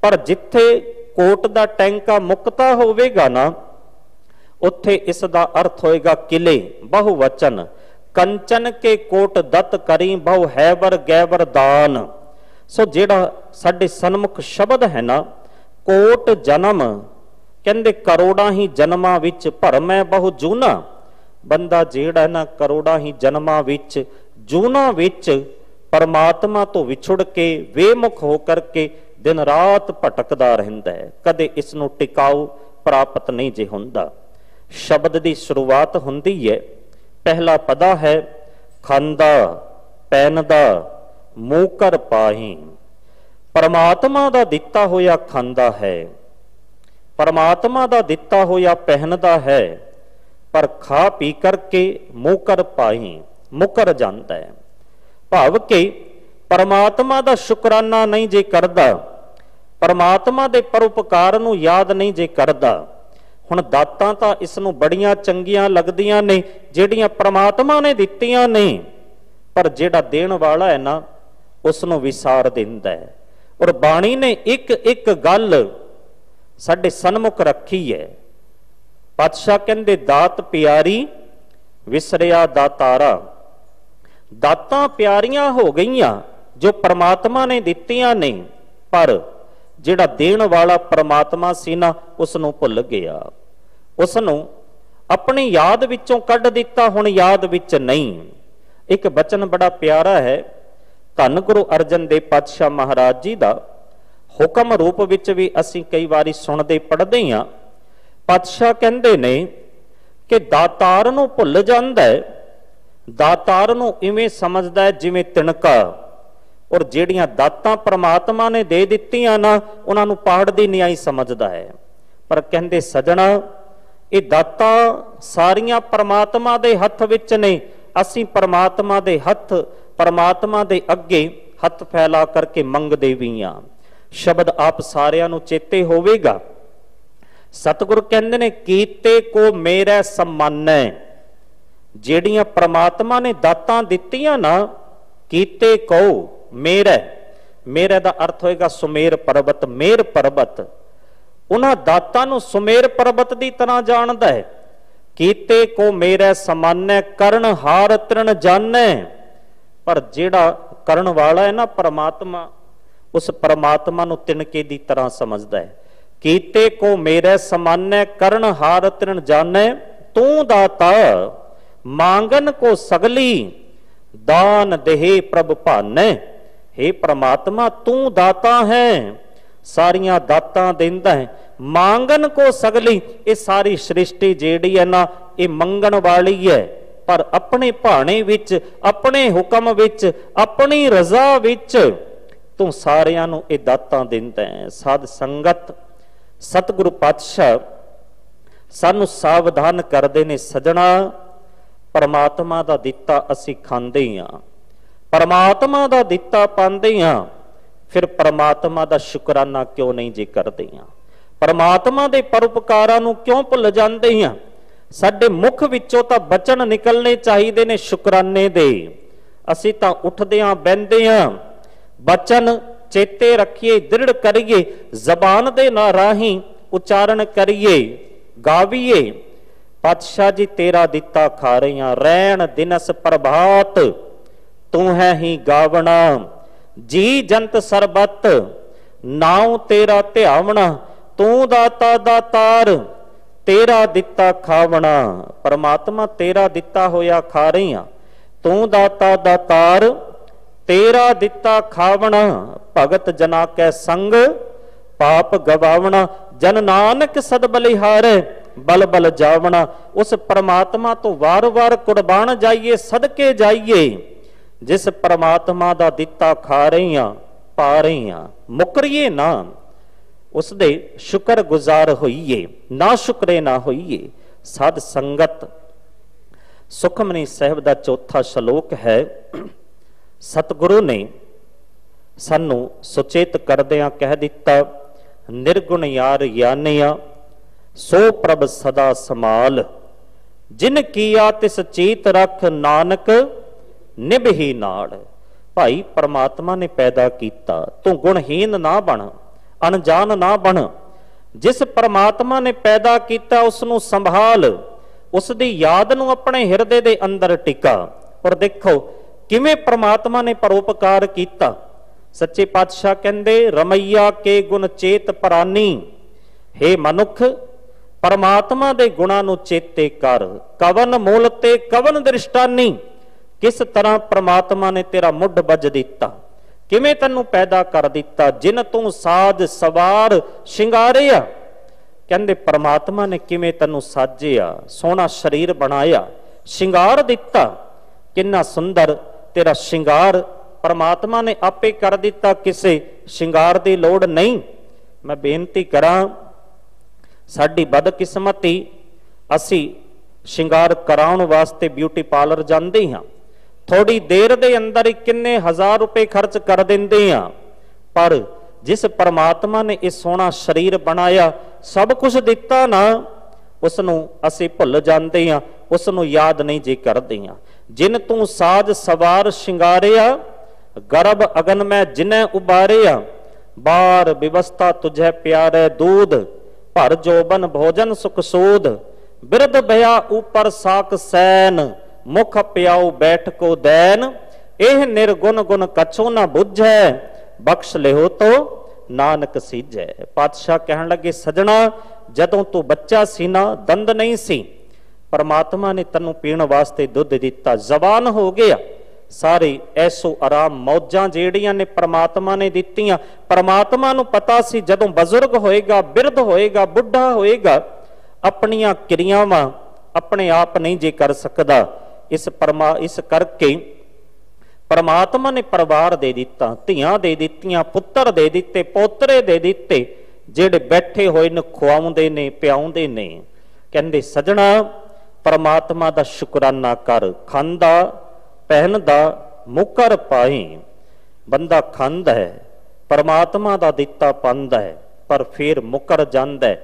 पर जिथे कोट दा टैंका मुक्ता होवेगा ना, उत्थे इसका अर्थ होएगा किले, बहुवचन। कंचन के कोट दत्त करी, बहु हैवर गैवर दान। सो जेड़ा साडे सन्मुख शब्द है ना, कोट जन्म, कहंदे करोड़ा ही जन्मां विच भरमै बहु जूना। बंदा जेड़ा ना करोड़ा ही जन्मां विच, जूना विच परमात्मा तो विछुड़ के, वेमुख होकर के दिन रात भटकदा रहिंदा है। कदे इसनूं टिकाऊ प्राप्त नहीं जे हुंदा। शब्द की शुरुआत हुंदी है, पहला पदा है खांदा पैनदा मूकर पाही। परमात्मा दा दिता होया खांदा है, परमात्मा दा दिता होया पहनदा है, पर खा पी करके मूकर पाही, मुकर जाता है। भाव के परमात्मा दा शुकराना नहीं जे करदा, परमात्मा दे परोपकार नूं याद नहीं जे करदा। हुण दातां तां इस नूं बड़ियां चंगियां लगदियां ने जिहड़ियां परमात्मा ने दित्तियां ने, पर जिहड़ा देण वाला है ना उस नूं विसार दिंदा है। और बाणी ने एक एक गल साडे सन्मुख रखी है। पातशाह कहंदे दात प्यारी विसरिया दातारा। दातां प्यारियां हो गईयां जो परमात्मा ने दित्तियां ने, पर जिहड़ा देण वाला परमात्मा सी ना उस नूं भुल गया, उस नूं अपनी याद विचों कढ दिता, हुण याद विच नहीं। एक बचन बड़ा प्यारा है धन गुरु अर्जन देव पातशाह महाराज जी दा, हुकम रूप विच भी असीं कई वारी सुणदे पढ़दे हां। पातशाह कहंदे ने कि दातार नूं भुल जांदा है, दातार नूं इवें समझदा है जिवें तिणका, और ਜਿਹੜੀਆਂ ਦਾਤਾਂ परमात्मा ने दे ਦਿੱਤੀਆਂ ना ਉਹਨਾਂ ਨੂੰ ਪਹਾੜ ਦੀ ਨਿਆਈ ਸਮਝਦਾ है। पर ਕਹਿੰਦੇ ਸਜਣਾ ਇਹ ਦਾਤਾਂ ਸਾਰੀਆਂ परमात्मा ਦੇ ਹੱਥ ਵਿੱਚ ਨੇ। ਅਸੀਂ परमात्मा ਦੇ ਹੱਥ परमात्मा ਦੇ ਅੱਗੇ ਹੱਥ ਫੈਲਾ ਕਰਕੇ ਮੰਗਦੇ ਵੀ ਹਾਂ। ਸ਼ਬਦ ਆਪ ਸਾਰਿਆਂ ਨੂੰ ਚੇਤੇ ਹੋਵੇਗਾ। ਸਤਿਗੁਰ ਕਹਿੰਦੇ ਨੇ ਕੀਤੇ ਕੋ ਮੇਰੇ ਸਮਾਨੈ। ਜਿਹੜੀਆਂ परमात्मा ने ਦਾਤਾਂ ਦਿੱਤੀਆਂ ਨਾ, ਕੀਤੇ ਕੋ मेरे, मेरे दा अर्थ होएगा सुमेर पर्वत, मेर पर्वत। उन्हां दातां नूं सुमेर पर्वत दी तरह जानदा है। कीते को मेरे समान्य करण हार तृण जानै। पर जेड़ा करण वाला है ना परमात्मा, उस परमात्मा नूं तिनके दी तरह समझदा है। कीते को मेरे समान्य करण हार तृण जानै। तू दाता मांगन को सगली दान देहे प्रभ भानै। हे परमात्मा तू दाता है, सारियां दातां देंदा है। मांगन को सगली, ये सारी सृष्टि जेड़ी है ना ये मंगन वाली है, पर अपने भाणे विच, अपने हुक्म विच, अपनी रजा विच तू सारियां नूं ये दातां देंदा है। साध संगत सतगुरु पातशाह सानू सावधान करदे ने, सजणा परमात्मा दा दिता असीं खांदे हां, परमात्मा दा दिता पांदे हां, फिर परमात्मा दा शुकराना क्यों नहीं जे करदे हां? परमात्मा दे परोपकारां नूं क्यों भुल जांदे हां? साडे मुख विचों तां बचन निकलने चाहिए ने शुकराने दे। असीं तां उठदे हां बहिंदे हां, बचन चेते रखिए, दृढ़ करिए, जबान दे ना राही उचारण करिए, गावीए। पातशाह जी तेरा दिता खा रहे हां, रैण दिनस प्रभात तू है ही गावना। जी जंत सरबत नाव तेरा ध्यावना। तू दाता दातार तेरा दिता खावना। परमात्मा तेरा दिता होया खा रही हां, तू दाता दातार तेरा दिता खावना। भगत जना कै संग पाप गवावना। जन नानक सद बलिहारे बल बल जावना। उस परमात्मा तो वार वार कुर्बान जाइए, सदके जाइए, जिस परमात्मा दा दिता खा रहे हां, पा रहे हां। मुकरिए ना, उसदे शुक्र गुजार होइए, ना शुक्रे ना होइए। साध संगत सुखमनी साहिब दा चौथा श्लोक है। सतगुरु ने सानू सुचेत करदियां कह दिता, निर्गुण यार यानिया सो प्रभ सदा समाल। जिन किया तिस चीत रख नानक निभही नाड़। भाई परमात्मा ने पैदा किया, तू गुणहीन ना बन, अनजान ना बन। जिस परमात्मा ने पैदा किया उसनू संभाल, उसकी याद नू अपने हिरदे दे अंदर टिका। और देखो किवें परमात्मा ने परोपकार किया। सच्चे पातशाह कहंदे रमैया के गुण चेत परानी। हे मनुख परमात्मा दे गुणां नू चेते कर, कवन मूल ते कवन दृष्टानी। किस तरह परमात्मा ने तेरा मुढ़ बज दिता, किवें तैनूं पैदा कर दिता, जिन तू साज सवार शिंगारिया। कहंदे परमात्मा ने किवें तैनूं साजिया, सोहना शरीर बनाया, शिंगार दिता। किन्ना सुंदर तेरा शिंगार परमात्मा ने आपे कर दिता, किसे शिंगार की लोड़ नहीं। मैं बेनती करा, साडी बदकिस्मती असी शिंगार कराउण वास्ते ब्यूटी पार्लर जांदे हां, थोड़ी देर दे अंदर ही किन्ने हजार रुपए खर्च कर देंदे हां। पर जिस परमात्मा ने इस सोहना शरीर बनाया, सब कुछ दिता ना, उस नूं असीं भुल जांदे हां, उस नूं याद नहीं जे करदे हां। जिन तूं साज सवार शिंगारिया, गर्भ अगन में जिन्हें उबारिया, बार विवस्था तुझे प्यारे दूध, भर जोबन भोजन सुख सूद, बिरद भया ऊपर साक सैन, मुख प्याऊ बैठ को दैन, एह निर्गुण गुण कछो न बुझै, बख्श लिहो तो नानक सीझै। पातशाह कहन लगे, सजना जदों तू बच्चा सी ना, दंद नहीं सी, परमात्मा ने तैनूं पीण वास्ते दुध दिता, जवान हो गया, सारे ऐसो आराम मौजां जेड़ियां ने परमात्मा ने दित्तियां। परमात्मा नूं पता सी जदों बजुर्ग होएगा, बिरध होएगा, बुढ़ा होएगा, अपनियां क्रियावां अपने आप नहीं जे कर सकदा। इस करके परमात्मा ने परिवार दे दिता, धियां दे दित्तियां, पुत्र दे दिते, पोतरे दे दिते, जेड़े बैठे होए ने खुआउंदे ने, पिआउंदे ने। कहंदे सजना परमात्मा दा शुकराना कर, खांदा पहनदा मुकर पाई। बंदा खांदा है, परमात्मा दा दिता पांदा है, पर फिर मुकर जांदा है,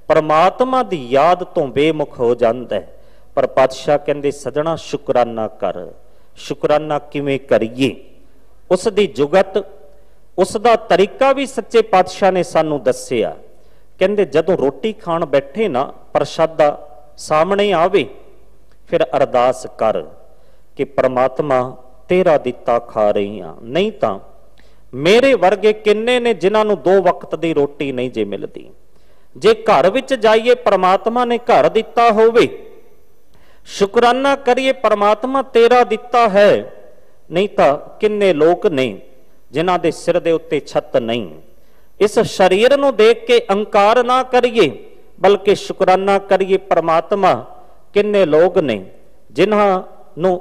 परमात्मा दी याद तो बेमुख हो जांदा है। पर पातशाह कहंदे सजना शुकराना कर। शुकराना किवें करिए, उस दी जुगत, उस दा तरीका भी सच्चे पातशाह ने सानू दस्सिया। कहंदे जदों रोटी खाण बैठे ना, प्रसादा सामने आवे, फिर अरदास कर कि परमात्मा तेरा दिता खा रही हां, नहीं तां मेरे वर्गे किन्ने ने जिन्हां नूं 2 वक्त दी रोटी नहीं जे मिलदी। जे घर विच जाइए, परमात्मा ने घर दिता होवे, शुकराना करिए परमात्मा तेरा दिता है, नहीं तां किन्ने लोग ने जिन्हां दे सिर दे उत्ते छत नहीं। इस शरीर नूं देख के अंकार ना करिए, बल्कि शुकराना करिए परमात्मा किन्ने लोग ने जिन्हां नूं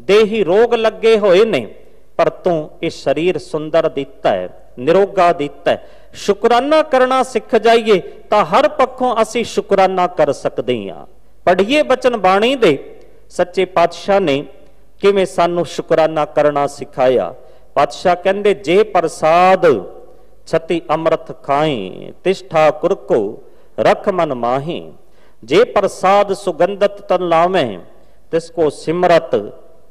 देही रोग लगे होए ने, पर तू इस शरीर सुंदर दिता है, निरोगा दिता है। शुकराना करना सिख जाइए तां हर पक्षों असी शुकराना कर सकते हां। पढ़िए बचन बाणी दे, सच्चे पातशाह ने किवें सानू शुकराना करना सिखाया। पातशाह कहंदे जे प्रसाद छति अमृत खाएं, तिष्ठा कुरको रख मन माही। जे प्रसाद सुगंधत तन लावें, तिसको सिमरत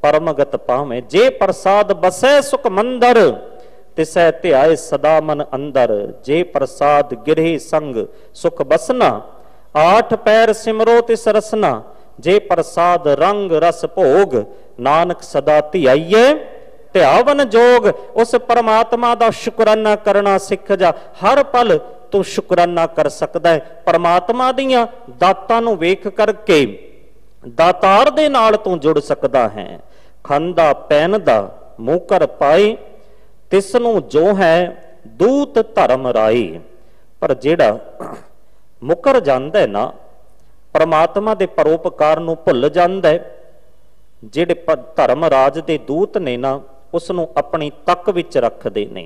परमगत पावें। जे प्रसाद बसै सुख मंदर, तिसै ध्याए सदा मन अंदर। जे प्रसाद गिरहि संग सुख बसना, 8 पैर सिमरो तिस रसना। जे प्रसाद रंग रस भोग, नानक सदा धियाइए ध्यावन जोग। उस परमात्मा दा शुकराना करना सिख जा, हर पल तू शुकराना कर सकदा है। परमात्मा दियां दातां नूं वेख करके दातार दे नाल तू जुड़ सकदा है। खांदा पहनदा मुकर पाए, तिसनूं जो है दूत धर्म राई। पर जेड़ा मुकर जांदा है ना, परमात्मा दे परोपकार नूं भुल जांदा है, जेड़े धर्म राज दे दूत ने ना, उसनूं अपनी तक विच रखदे ने,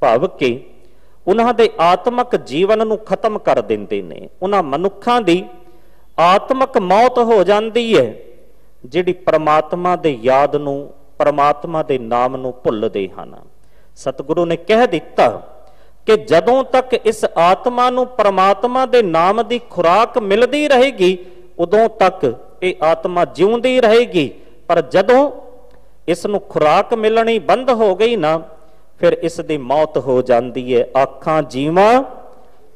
भाव कि उन्हां दे आत्मक जीवन नूं खत्म कर दिंदे ने। उन्हां मनुखां दी आत्मक मौत हो जाती है, जिहड़ी परमात्मा दे याद नूं, परमात्मा दे नाम नूं भुलदे हन। सतगुरु ने कह दिता कि जदों तक इस आत्मा नूं परमात्मा दे नाम दी खुराक मिलदी रहेगी, उदों तक ये आत्मा जिउंदी रहेगी। पर जदों इस नूं खुराक मिलनी बंद हो गई ना, फिर इस दी मौत हो जाती है। आखां जीवां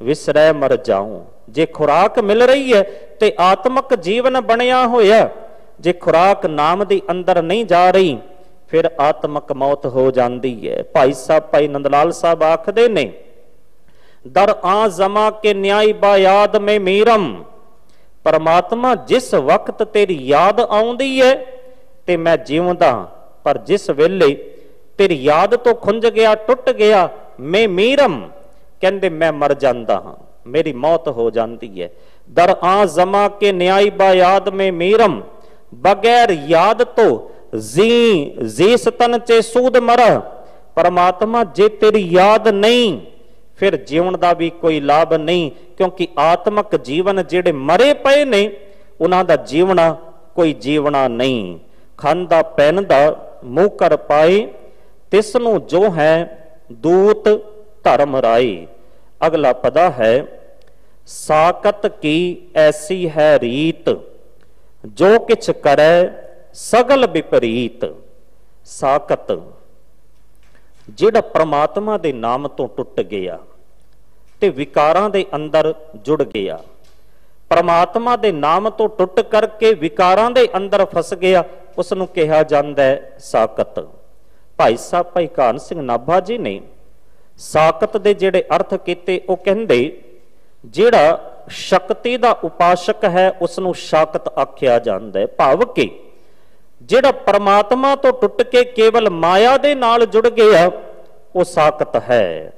विसरै मर जाऊं। जे खुराक मिल रही है तो आत्मक जीवन बनया होया, जे खुराक नाम दी अंदर नहीं जा रही, फिर आत्मक मौत हो जाती है। भाई साहब, भाई नंदलाल साहब आखदे ने, दर आ जमा के न्याय बा याद में मीरम। परमात्मा जिस वक्त तेरी याद आउंदी है ते मैं जीवदा, पर जिस वेले तेरी याद तो खुंज गया, टुट गया, मैं मीरम, कहंदे मैं मर जांदा हां, मेरी मौत हो जाती है। दर आ जमा के न्याय बा याद में मीरम, बगैर याद तो जी सतन चे सूद मर। परमात्मा जे तेरी याद नहीं, फिर जीवन का भी कोई लाभ नहीं, क्योंकि आत्मक जीवन जेड़े मरे पे ने, उन्हां दा जीवना कोई जीवना नहीं। खांदा पहनदा मुंह कर पाए, तिसनूं जो है दूत धर्म राई। अगला पदा है, साकत की ऐसी है रीत, जो किछ करे सगल विपरीत। साकत ਜਿਹੜਾ परमात्मा ਦੇ नाम तो टुट गया ਤੇ ਵਿਕਾਰਾਂ ਦੇ ਅੰਦਰ ਜੁੜ ਗਿਆ, परमात्मा ਦੇ नाम ਤੋਂ ਟੁੱਟ ਕਰਕੇ ਵਿਕਾਰਾਂ ਦੇ ਅੰਦਰ ਫਸ ਗਿਆ, ਉਸ ਨੂੰ ਕਿਹਾ ਜਾਂਦਾ ਹੈ ਸਾਕਤ। ਭਾਈ ਸਾਹਿਬ ਭਾਈ ਕਾਨ ਸਿੰਘ ਨਾਭਾ ਜੀ ਨੇ ਸਾਕਤ ਦੇ ਜਿਹੜੇ ਅਰਥ ਕੀਤੇ, ਉਹ ਕਹਿੰਦੇ ਜਿਹੜਾ ਸ਼ਕਤੀ ਦਾ ਉਪਾਸ਼ਕ ਹੈ ਉਸ ਨੂੰ ਸ਼ਾਕਤ ਆਖਿਆ ਜਾਂਦਾ ਹੈ। ਭਾਵ ਕਿ ਜਿਹੜਾ परमात्मा ਤੋਂ ਟੁੱਟ ਕੇ ਕੇਵਲ ਮਾਇਆ ਦੇ ਨਾਲ ਜੁੜ ਗਿਆ ਉਹ ਸਾਕਤ ਹੈ।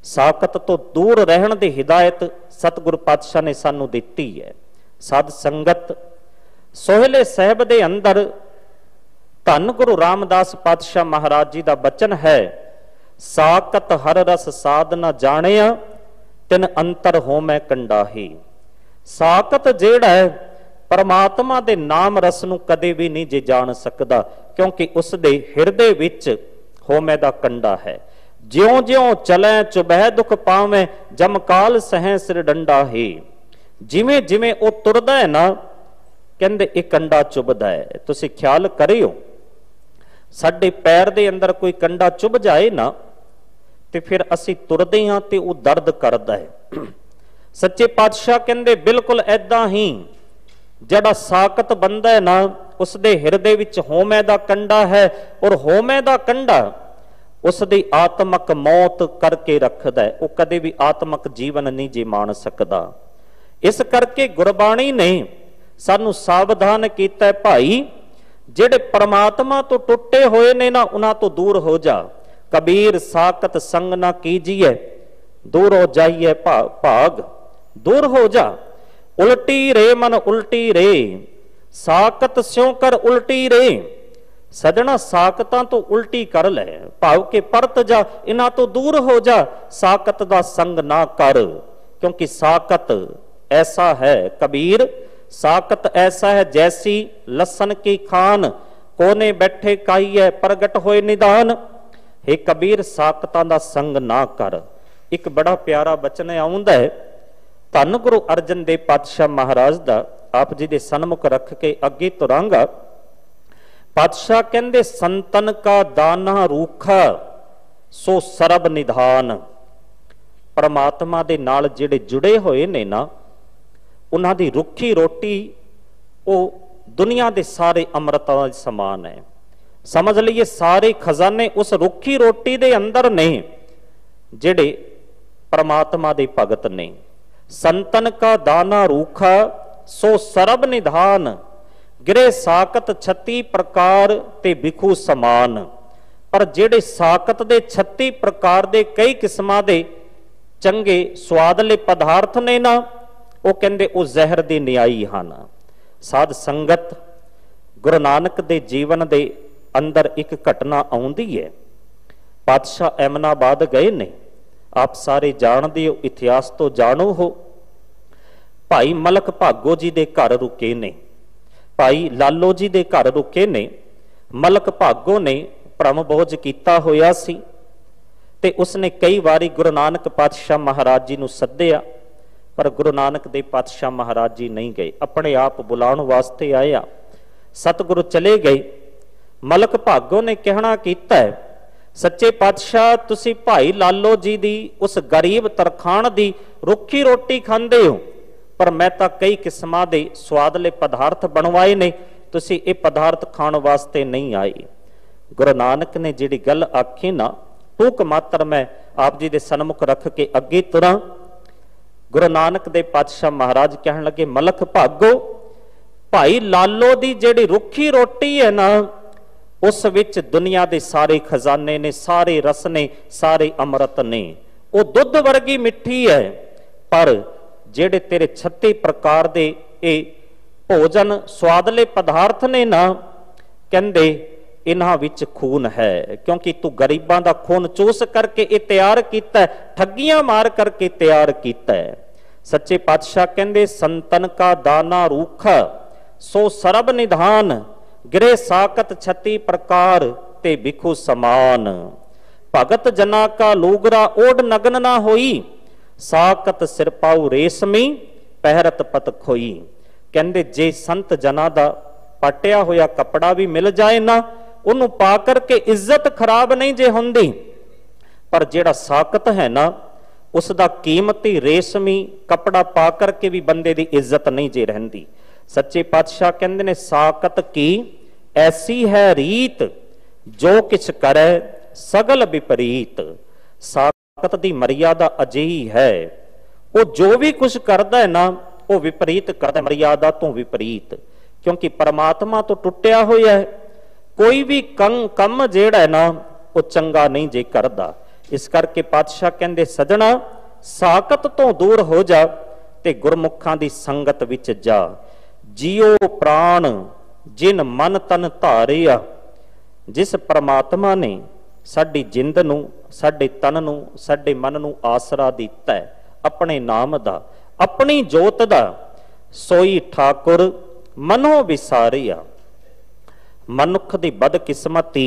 ਸਾਕਤ ਤੋਂ ਦੂਰ ਰਹਿਣ ਦੀ ਹਿਦਾਇਤ ਸਤਿਗੁਰ ਪਾਤਸ਼ਾਹ ਨੇ ਸਾਨੂੰ ਦਿੱਤੀ ਹੈ। ਸਾਧ ਸੰਗਤ ਸੋਹਲੇ ਸਾਹਿਬ ਦੇ ਅੰਦਰ ਧੰਨ ਗੁਰੂ ਰਾਮਦਾਸ ਪਾਤਸ਼ਾਹ ਮਹਾਰਾਜ ਜੀ ਦਾ ਬਚਨ ਹੈ, ਸਾਕਤ ਹਰ ਰਸ ਸਾਧ ਨਾ ਜਾਣਿਆ, ਤਿਨ ਅੰਤਰ ਹੋਮੈ ਕੰਡਾਹੀ। ਸਾਕਤ ਜਿਹੜਾ ਹੈ परमात्मा ਦੇ ਨਾਮ ਰਸ ਨੂੰ ਕਦੇ ਵੀ ਨਹੀਂ ਜੇ ਜਾਣ ਸਕਦਾ, ਕਿਉਂਕਿ ਉਸ ਦੇ ਹਿਰਦੇ ਵਿੱਚ ਹੋਮੈ ਦਾ ਕੰਡਾ ਹੈ। ਜਿਉਂ ਜਿਉਂ ਚਲੈ ਚੁਬਹਿ ਦੁਖ ਪਾਵੇਂ, ਜਮ ਕਾਲ ਸਹਿ ਸਿਰ ਡੰਡਾ ਹੀ। ਜਿਵੇਂ ਜਿਵੇਂ ਉਹ ਤੁਰਦਾ ਹੈ ਨਾ, ਕਹਿੰਦੇ ਇਹ ਕੰਡਾ ਚੁਭਦਾ ਹੈ। ਤੁਸੀਂ ਖਿਆਲ ਕਰਿਓ, ਸਾਡੇ ਪੈਰ ਦੇ ਅੰਦਰ ਕੋਈ ਕੰਡਾ ਚੁਭ ਜਾਏ ਨਾ ਤੇ ਫਿਰ ਅਸੀਂ ਤੁਰਦੇ ਹਾਂ ਤੇ ਉਹ ਦਰਦ ਕਰਦਾ ਹੈ। ਸੱਚੇ ਪਾਤਸ਼ਾਹ ਕਹਿੰਦੇ ਬਿਲਕੁਲ ਐਦਾਂ ਹੀ ਜਿਹੜਾ ਸਾਕਤ ਬੰਦਾ ਹੈ ਨਾ, ਉਸ ਦੇ ਹਿਰਦੇ ਵਿੱਚ ਹੋਮੈ ਦਾ ਕੰਡਾ ਹੈ, ਔਰ ਹੋਮੈ ਦਾ ਕੰਡਾ ਉਸ ਦੀ ਆਤਮਕ ਮੌਤ ਕਰਕੇ ਰੱਖਦਾ ਹੈ। ਉਹ ਕਦੇ ਵੀ ਆਤਮਕ ਜੀਵਨ ਨਹੀਂ ਜੀ ਮਾਣ ਸਕਦਾ। ਇਸ ਕਰਕੇ ਗੁਰਬਾਣੀ ਨੇ ਸਾਨੂੰ ਸਾਵਧਾਨ ਕੀਤਾ, ਭਾਈ ਜਿਹੜੇ परमात्मा ਤੋਂ ਟੁੱਟੇ ਹੋਏ ਨੇ ਨਾ, ਉਹਨਾਂ ਤੋਂ ਦੂਰ ਹੋ ਜਾ। ਕਬੀਰ ਸਾਕਤ ਸੰਗ ਨਾ ਕੀਜੀਏ, ਦੂਰ ਹੋ ਜਾਈਏ ਭਾਗ। दूर हो जा, उल्टी रे मन उल्टी रे, साकत स्यों कर उल्टी रे। सजना साकतां तो उल्टी कर ले, भाव के परत जा, इन्हां तो दूर हो जा, साकत दा संग ना कर। क्योंकि साकत ऐसा है, कबीर साकत ऐसा है जैसी लसन की खान, कोने बैठे काईए प्रगट होए निदान। हे कबीर साकतां दा संग ना कर। एक बड़ा प्यारा बचन आउंदा है, ਧੰਨ ਗੁਰੂ ਅਰਜਨ ਦੇਵ ਪਾਤਸ਼ਾਹ ਮਹਾਰਾਜ ਦਾ, ਆਪ ਜੀ ਦੇ ਸਨਮੁਖ ਰੱਖ ਕੇ ਅੱਗੇ ਤੁਰਾਂਗਾ। ਪਾਤਸ਼ਾਹ ਕਹਿੰਦੇ ਸੰਤਨ ਕਾ ਦਾਨਾ ਰੂਖਾ, ਸੋ ਸਰਬ ਨਿਧਾਨ। ਪਰਮਾਤਮਾ ਦੇ ਨਾਲ ਜਿਹੜੇ ਜੁੜੇ ਹੋਏ ਨੇ ਨਾ, ਉਹਨਾਂ ਦੀ ਰੁੱਖੀ ਰੋਟੀ ਉਹ ਦੁਨੀਆ ਦੇ ਸਾਰੇ ਅੰਮ੍ਰਿਤਾਂ ਦੇ ਸਮਾਨ ਹੈ। ਸਮਝ ਲਈਏ ਸਾਰੇ ਖਜ਼ਾਨੇ ਉਸ ਰੁੱਖੀ ਰੋਟੀ ਦੇ ਅੰਦਰ ਨੇ ਜਿਹੜੇ ਪਰਮਾਤਮਾ ਦੇ ਭਗਤ ਨੇ। संतन का दाना रूखा, सो सरब निधान, गिरे साकत 36 प्रकार ते बिखू समान। पर जेड़े साकत दे 36 प्रकार दे कई किस्मां दे चंगे स्वादले पदार्थ ने ना, वो कहंदे वो जहर दे न्यायी हन। साध संगत गुरु नानक दे जीवन दे अंदर एक घटना आउंदी है। पातशाह एमनाबाद गए ने, आप सारे जानते हो, इतिहास तो जाणो हो। भाई मलक भागो जी दे घर रुके ने, भाई लालो जी दे घर रुके ने। मलक भागो ने भ्रम बोझ किया होया सी ते उसने कई बारी गुरु नानक पातशाह महाराज जी नूं सद्दिया, पर गुरु नानक देव पातशाह महाराज जी नहीं गए, अपने आप बुलाउण वास्ते आया। सतगुरु चले गए। मलक भागो ने कहना कीता है, सच्चे पातशाह तुसी भाई लालो जी दी उस गरीब तरखान दी रुखी रोटी खांदे हो, पर मैं तां कई किस्मां दे स्वादले पदार्थ बनवाए ने, तुसी ये पदार्थ खाण वास्ते नहीं आए। गुरु नानक ने जिहड़ी गल आखी ना, टूक मात्र मैं आप जी दे सन्मुख रख के अगे तुरां। गुरु नानक दे पातशाह महाराज कहण लगे, मलक भागो, भाई लालो दी जिहड़ी रुखी रोटी है ना, उस विच दुनिया दे सारे खजाने ने, सारे रस ने, सारे अमृत ने। वो दुध वर्गी मिठी है, पर जेड़े तेरे 36 प्रकार दे ए भोजन स्वादले पदार्थ ने ना, कहंदे इन्हां विच खून है। क्योंकि तू गरीबां दा खून चूस करके ये तैयार कीता है, ठगियां मार करके तैयार कीता है। सच्चे पातशाह कहंदे संतन का दाना रूखा, सो सरब निधान, गिरे साकत 36 प्रकार ते बिखु समान। भगत जना का लूगरा ओढ़ नगन ना होई, ਸਾਕਤ ਸਿਰ ਪਾਉ ਰੇਸ਼ਮੀ ਪਹਿਰਤ ਪਤ ਖੋਈ। ਕਹਿੰਦੇ ਜੇ ਸੰਤ ਜਨਾਂ ਦਾ ਪਾਟਿਆ ਹੋਇਆ ਕੱਪੜਾ ਵੀ ਮਿਲ ਜਾਏ ਨਾ, ਉਹਨੂੰ ਪਾ ਕਰਕੇ ਇੱਜ਼ਤ ਖਰਾਬ ਨਹੀਂ ਜੇ ਹੁੰਦੀ, ਪਰ ਜਿਹੜਾ ਸਾਕਤ ਹੈ ਨਾ ਉਸ ਦਾ ਕੀਮਤੀ ਰੇਸ਼ਮੀ ਕੱਪੜਾ ਪਾ ਕਰਕੇ ਵੀ ਬੰਦੇ ਦੀ ਇੱਜ਼ਤ ਨਹੀਂ ਜੇ ਰਹਿੰਦੀ। ਸੱਚੇ ਪਾਤਸ਼ਾਹ ਕਹਿੰਦੇ ਨੇ ਸਾਕਤ ਕੀ ਐਸੀ ਹੈ ਰੀਤ, ਜੋ ਕਿਛ ਕਰੈ ਸਗਲ ਵਿਪਰੀਤ। ਸਾਕਤ ਦੀ ਮਰਿਆਦਾ ਅਜਿਹੀ ਹੈ, ਉਹ ਜੋ ਵੀ ਕੁਝ ਕਰਦਾ ਹੈ ਨਾ ਉਹ ਵਿਪਰੀਤ ਕਰਦਾ, ਮਰਿਆਦਾ ਤੋਂ ਵਿਪਰੀਤ, ਕਿਉਂਕਿ ਪਰਮਾਤਮਾ ਤੋਂ ਟੁੱਟਿਆ ਹੋਇਆ ਹੈ। ਕੋਈ ਵੀ ਕੰਮ ਜਿਹੜਾ ਹੈ ਨਾ ਉਹ ਚੰਗਾ ਨਹੀਂ ਜੇ ਕਰਦਾ। ਇਸ ਕਰਕੇ ਪਾਤਸ਼ਾਹ ਕਹਿੰਦੇ ਸਜਣਾ ਸਾਕਤ ਤੋਂ ਦੂਰ ਹੋ ਜਾ ਤੇ ਗੁਰਮੁਖਾਂ ਦੀ ਸੰਗਤ ਵਿੱਚ ਜਾ। ਜੀਓ ਪ੍ਰਾਣ ਜਿਨ ਮਨ ਤਨ ਧਾਰਿਆ। ਜਿਸ ਪਰਮਾਤਮਾ ਨੇ ਸਾਡੀ ਜਿੰਦ ਨੂੰ, ਸਾਡੇ ਤਨ ਨੂੰ, ਸਾਡੇ ਮਨ ਨੂੰ ਆਸਰਾ ਦਿੱਤਾ ਹੈ ਆਪਣੇ ਨਾਮ ਦਾ, ਆਪਣੀ ਜੋਤ ਦਾ, ਸੋਈ ਠਾਕੁਰ ਮਨੋ ਵਿਸਾਰਿਆ। ਮਨੁੱਖ ਦੀ ਬਦਕਿਸਮਤੀ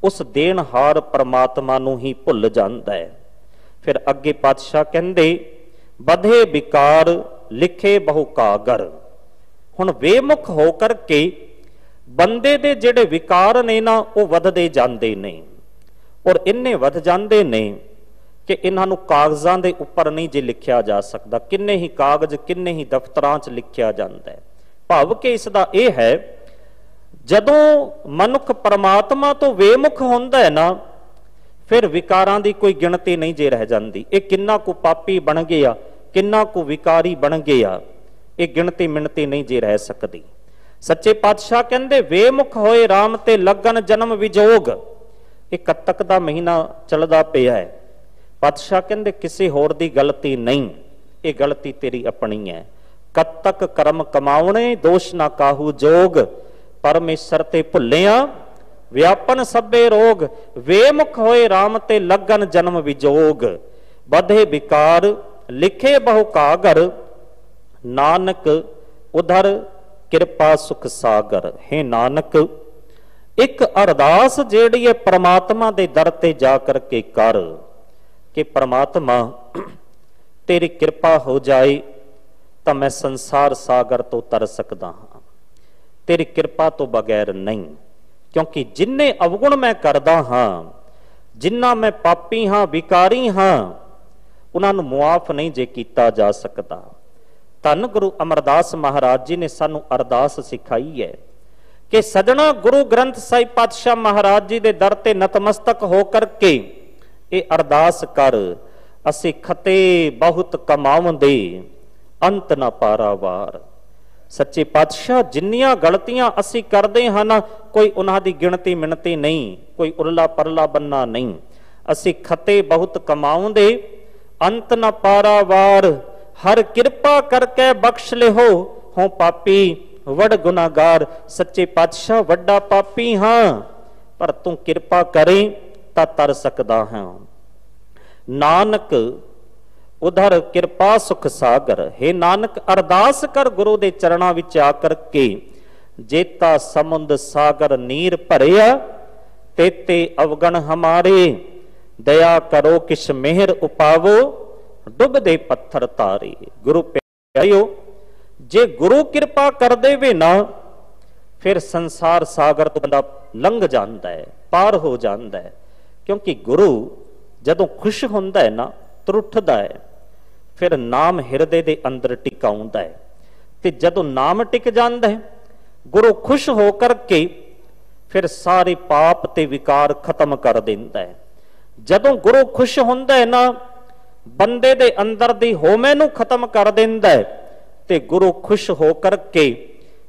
ਉਸ ਦੇਣਹਾਰ ਪਰਮਾਤਮਾ ਨੂੰ ਹੀ ਭੁੱਲ ਜਾਂਦਾ ਹੈ। ਫਿਰ ਅੱਗੇ ਪਾਤਸ਼ਾਹ ਕਹਿੰਦੇ ਬਧੇ ਵਿਕਾਰ ਲਿਖੇ ਬਹੁ ਕਾਗਰ। ਹੁਣ ਬੇਮੁਖ ਹੋ ਕਰਕੇ ਬੰਦੇ ਦੇ ਜਿਹੜੇ ਵਿਕਾਰ ਨੇ ਨਾ ਉਹ ਵੱਧਦੇ ਜਾਂਦੇ ਨੇ, ਔਰ ਇੰਨੇ ਵੱਧ ਜਾਂਦੇ ਨੇ ਕਿ ਇਹਨਾਂ ਨੂੰ ਕਾਗਜ਼ਾਂ ਦੇ ਉੱਪਰ ਨਹੀਂ ਜੇ ਲਿਖਿਆ ਜਾ ਸਕਦਾ। ਕਿੰਨੇ ਹੀ ਕਾਗਜ਼, ਕਿੰਨੇ ਹੀ ਦਫ਼ਤਰਾਂ 'ਚ ਲਿਖਿਆ ਜਾਂਦਾ ਹੈ। ਭਾਵ ਕਿ ਇਸ ਦਾ ਇਹ ਹੈ, ਜਦੋਂ ਮਨੁੱਖ ਪਰਮਾਤਮਾ ਤੋਂ ਬੇਮੁਖ ਹੁੰਦਾ ਹੈ ਨਾ, ਫਿਰ ਵਿਕਾਰਾਂ ਦੀ ਕੋਈ ਗਿਣਤੀ ਨਹੀਂ ਜੇ ਰਹਿ ਜਾਂਦੀ। ਇਹ ਕਿੰਨਾ ਕੁ ਪਾਪੀ ਬਣ ਗਿਆ, ਕਿੰਨਾ ਕੁ ਵਿਕਾਰੀ ਬਣ ਗਿਆ, ਇਹ ਗਿਣਤੀ ਮਿਣਤੀ ਨਹੀਂ ਜੇ ਰਹਿ ਸਕਦੀ। ਸੱਚੇ ਪਾਤਸ਼ਾਹ ਕਹਿੰਦੇ ਬੇਮੁਖ ਹੋਏ ਰਾਮ ਤੇ ਲੱਗਨ ਜਨਮ ਵਿਜੋਗ। ਇਹ ਕੱਤਕ ਦਾ ਮਹੀਨਾ ਚੱਲਦਾ ਪਿਆ ਹੈ। ਪਾਤਸ਼ਾਹ ਕਹਿੰਦੇ ਕਿਸੇ ਹੋਰ ਦੀ ਗਲਤੀ ਨਹੀਂ, ਇਹ ਗਲਤੀ ਤੇਰੀ ਆਪਣੀ ਹੈ। ਕੱਤਕ ਕਰਮ ਕਮਾਉਣੇ ਦੋਸ਼ ਨਾ ਕਾਹੂ ਜੋਗ, ਪਰਮੇਸ਼ਰ ਤੇ ਭੁੱਲਿਆ ਵਿਆਪਨ ਸਭੇ ਰੋਗ। ਵੇਮੁਖ ਹੋਏ ਰਾਮ ਤੇ ਲੱਗਨ ਜਨਮ ਵਿਜੋਗ, ਬਧੇ ਵਿਕਾਰ ਲਿਖੇ ਬਹੁ ਕਾਗਰ, ਨਾਨਕ ਉਧਰ ਕਿਰਪਾ ਸੁਖ ਸਾਗਰ। ਹੈ ਨਾਨਕ ਇੱਕ ਅਰਦਾਸ ਜਿਹੜੀ ਹੈ ਪ੍ਰਮਾਤਮਾ ਦੇ ਦਰ ਤੇ ਜਾ ਕਰਕੇ ਕਰ ਕਿ ਪ੍ਰਮਾਤਮਾ ਤੇਰੀ ਕਿਰਪਾ ਹੋ ਜਾਏ ਤਾਂ ਮੈਂ ਸੰਸਾਰ ਸਾਗਰ ਤੋਂ ਤਰ ਸਕਦਾ ਹਾਂ, ਤੇਰੀ ਕਿਰਪਾ ਤੋਂ ਬਗੈਰ ਨਹੀਂ। ਕਿਉਂਕਿ ਜਿੰਨੇ ਅਵਗੁਣ ਮੈਂ ਕਰਦਾ ਹਾਂ, ਜਿੰਨਾ ਮੈਂ ਪਾਪੀ ਹਾਂ, ਵਿਕਾਰੀ ਹਾਂ, ਉਹਨਾਂ ਨੂੰ ਮੁਆਫ ਨਹੀਂ ਜੇ ਕੀਤਾ ਜਾ ਸਕਦਾ। ਧੰਨ ਗੁਰੂ ਅਮਰਦਾਸ ਮਹਾਰਾਜ ਜੀ ਨੇ ਸਾਨੂੰ ਅਰਦਾਸ ਸਿਖਾਈ ਹੈ ਕਿ ਸਜਣਾ ਗੁਰੂ ਗ੍ਰੰਥ ਸਾਹਿਬ ਪਾਤਸ਼ਾਹ ਮਹਾਰਾਜ ਜੀ ਦੇ ਦਰ ਤੇ ਨਤਮਸਤਕ ਹੋ ਕਰਕੇ ਇਹ ਅਰਦਾਸ ਕਰ, ਅਸੀਂ ਖਤੇ ਬਹੁਤ ਕਮਾਉਂਦੇ ਅੰਤ ਨਾ ਪਾਰਾਵਾਰ। ਸੱਚੇ ਪਾਤਸ਼ਾਹ ਜਿੰਨੀਆਂ ਗਲਤੀਆਂ ਅਸੀਂ ਕਰਦੇ ਹਾਂ ਨਾ, ਕੋਈ ਉਹਨਾਂ ਦੀ ਗਿਣਤੀ ਮਿਣਤੀ ਨਹੀਂ, ਕੋਈ ਉਰਲਾ ਪਰਲਾ ਬੰਨਾ ਨਹੀਂ। ਅਸੀਂ ਖਤੇ ਬਹੁਤ ਕਮਾਉਂਦੇ ਅੰਤ ਨਾ ਪਾਰਾਵਾਰ, ਹਰ ਕਿਰਪਾ ਕਰਕੇ ਬਖਸ਼ ਲਿਓ ਹੋ ਪਾਪੀ ਵਡ ਗੁਨਾਹਗਾਰ। ਸੱਚੇ ਪਾਤਸ਼ਾਹ ਵੱਡਾ ਪਾਪੀ ਹਾਂ, ਪਰ ਤੂੰ ਕਿਰਪਾ ਕਰੇ ਤਾਂ ਤਰ ਸਕਦਾ ਹਾਂ। ਨਾਨਕ ਉਧਰ ਕਿਰਪਾ ਸੁਖ ਸਾਗਰ। ਹੈ ਨਾਨਕ ਅਰਦਾਸ ਕਰ ਗੁਰੂ ਦੇ ਚਰਨਾਂ ਵਿੱਚ ਆ ਕਰਕੇ, ਜੇਤਾ ਸਮੁੰਦ ਸਾਗਰ ਨੀਰ ਭਰਿਆ, ਤੇਤੇ ਅਵਗਣ ਹਮਾਰੇ, ਦਇਆ ਕਰੋ ਕਿਛ ਮਿਹਰ ਉਪਾਵੋ, ਡੁੱਬਦੇ ਪੱਥਰ ਤਾਰੇ। ਗੁਰੂ ਪਿਆਰਿਓ, ਜੇ ਗੁਰੂ ਕਿਰਪਾ ਕਰ ਦੇਵੇ ਨਾ, ਫਿਰ ਸੰਸਾਰ ਸਾਗਰ ਤੋਂ ਬੰਦਾ ਲੰਘ ਜਾਂਦਾ ਹੈ, ਪਾਰ ਹੋ ਜਾਂਦਾ ਹੈ। ਕਿਉਂਕਿ ਗੁਰੂ ਜਦੋਂ ਖੁਸ਼ ਹੁੰਦਾ ਹੈ ਨਾ, ਤਰੁੱਠਦਾ ਹੈ, ਫਿਰ ਨਾਮ ਹਿਰਦੇ ਦੇ ਅੰਦਰ ਟਿਕਾਉਂਦਾ ਹੈ। ਤੇ ਜਦੋਂ ਨਾਮ ਟਿਕ ਜਾਂਦਾ ਹੈ, ਗੁਰੂ ਖੁਸ਼ ਹੋ ਕਰਕੇ ਫਿਰ ਸਾਰੇ ਪਾਪ ਤੇ ਵਿਕਾਰ ਖਤਮ ਕਰ ਦਿੰਦਾ ਹੈ। ਜਦੋਂ ਗੁਰੂ ਖੁਸ਼ ਹੁੰਦਾ ਹੈ ਨਾ, ਬੰਦੇ ਦੇ ਅੰਦਰ ਦੀ ਹੋਮੇ ਨੂੰ ਖਤਮ ਕਰ ਦਿੰਦਾ ਹੈ, ਤੇ ਗੁਰੂ ਖੁਸ਼ ਹੋ ਕਰਕੇ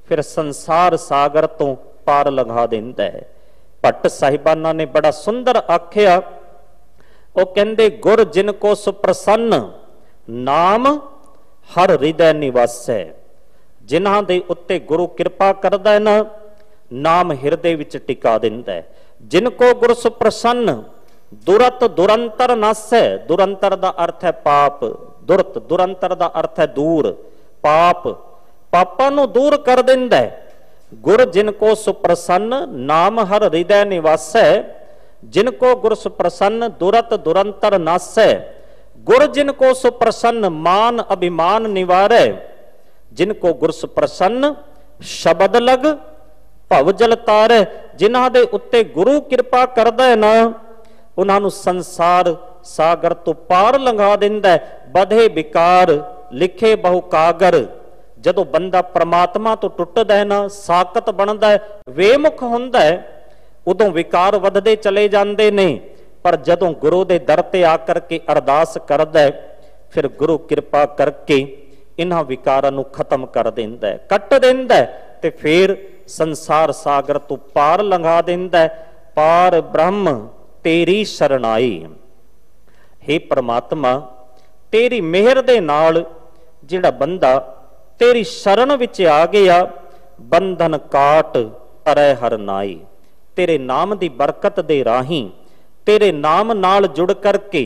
ਫਿਰ ਸੰਸਾਰ ਸਾਗਰ ਤੋਂ ਪਾਰ ਲੰਘਾ ਦਿੰਦਾ ਹੈ। ਭੱਟ ਸਾਹਿਬਾਨਾਂ ਨੇ ਬੜਾ ਸੁੰਦਰ ਆਖਿਆ, ਉਹ ਕਹਿੰਦੇ ਗੁਰ ਜਿਨ ਕੋ ਸੁਪ੍ਰਸੰਨ ਨਾਮ ਹਰ ਹਿਰਦੈ ਨਿਵਾਸੈ। ਜਿਨ੍ਹਾਂ ਦੇ ਉੱਤੇ ਗੁਰੂ ਕਿਰਪਾ ਕਰਦਾ ਹੈ ਨਾ, ਨਾਮ ਹਿਰਦੇ ਵਿੱਚ ਟਿਕਾ ਦਿੰਦਾ ਹੈ। ਜਿਨ ਕੋ ਗੁਰ ਸੁਪ੍ਰਸੰਨ ਦੁਰਤ ਦੁਰੰਤਰ ਨਾਸੈ। ਦੁਰੰਤਰ ਦਾ ਅਰਥ ਹੈ ਪਾਪ, ਦੁਰਤ ਦੁਰੰਤਰ ਦਾ ਅਰਥ ਹੈ ਦੂਰ, ਪਾਪ, ਪਾਪਾਂ ਨੂੰ ਦੂਰ ਕਰ ਦਿੰਦਾ ਹੈ। ਗੁਰ ਜਿਨ ਕੋ ਸੁਪ੍ਰਸੰਨ ਨਾਮ ਹਰ ਹਿਰਦੈ ਨਿਵਾਸੈ, ਜਿਨ ਕੋ ਗੁਰ ਸੁਪ੍ਰਸੰਨ ਦੁਰਤ ਦੁਰੰਤਰ ਨਾਸੈ। गुर जिनको सुप्रसन्न मान अभिमान निवारै, जिनको गुर सुप्रसन्न शब्द लग भव जल तारै। जिन्हां दे उत्ते गुरु किरपा करदा है ना, उन्हां नूं संसार सागर तो पार लंघा दिंदा है। बधे विकार लिखे बहु कागर, जदों बंदा परमात्मा तो टुटदा है ना, साकत बनदा है, वेमुख हुंदा है, उदों विकार वधदे चले जांदे ने। पर जदों गुरु दे दर ते आकर के अरदास करदा है, फिर गुरु किरपा करके इन्हां विकारां नूं खत्म कर दिंदा है, कट दिंदा है, ते फिर संसार सागर तो पार लंघा दिंदा है। पार ब्रह्म तेरी शरणाई, हे परमात्मा तेरी मेहर दे नाल जिहड़ा बंदा तेरी शरण विच आ गया, बंधन काट अरै हर नाई। तेरे नाम दी बरकत दे राही, तेरे नाम नाल जुड़ करके,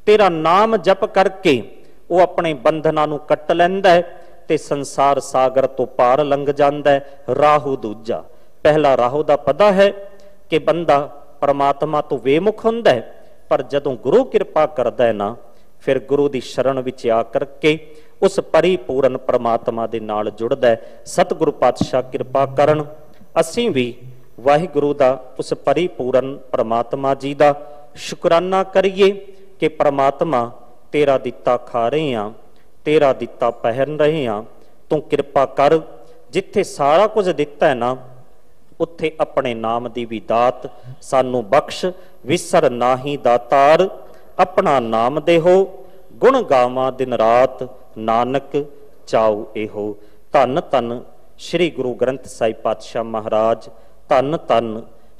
तेरा नाम जप करके वो अपने बंधनां नूं कट लैंदा है ते संसार सागर तो पार लंघ जांदा है। राहु दूजा, पहला राहु दा पता है कि बंदा परमात्मा तो वेमुख हुंदा है, पर जदों गुरु किरपा करदा है ना, फिर गुरु दी शरण विच आ करके उस परिपूर्ण परमात्मा दे नाल जुड़दा है। सतगुरु पातशाह किरपा करन असीं भी वाहिगुरु दा उस परिपूर्ण परमात्मा जी दा शुकराना करिए कि परमात्मा तेरा दिता खा रहे हैं, तेरा दिता पहन रहे हैं, तू किरपा कर जिथे सारा कुछ दिता है ना, उत्थे अपने नाम दी भी दात सानू बख्श। विसर नाही दातार अपना नाम देहो, गुण गावां दिन रात नानक चाऊ एहो। धन धन श्री गुरु ग्रंथ साहिब पातशाह महाराज, धन धन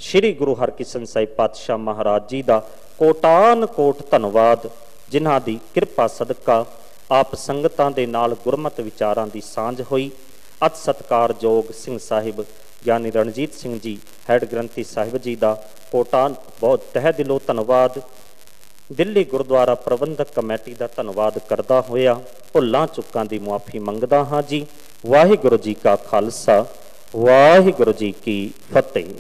श्री गुरु हरकिशन साहिब पातशाह महाराज जी का कोटान कोट धन्नवाद, जिन्हां दी किरपा सदका आप संगतां दे नाल गुरमत विचारां दी सांझ होई। अत सत्कारयोग सिंह साहिब ज्ञानी रणजीत सिंह जी हैड ग्रंथी साहिब जी का कोटान बहुत तह दिलों धन्नवाद। दिल्ली गुरुद्वारा प्रबंधक कमेटी का धन्नवाद करदा होया भुल्लां चुकां दी मुआफ़ी मंगदा हाँ जी। वाहिगुरु जी का खालसा, वाहिगुरु जी की फतेह।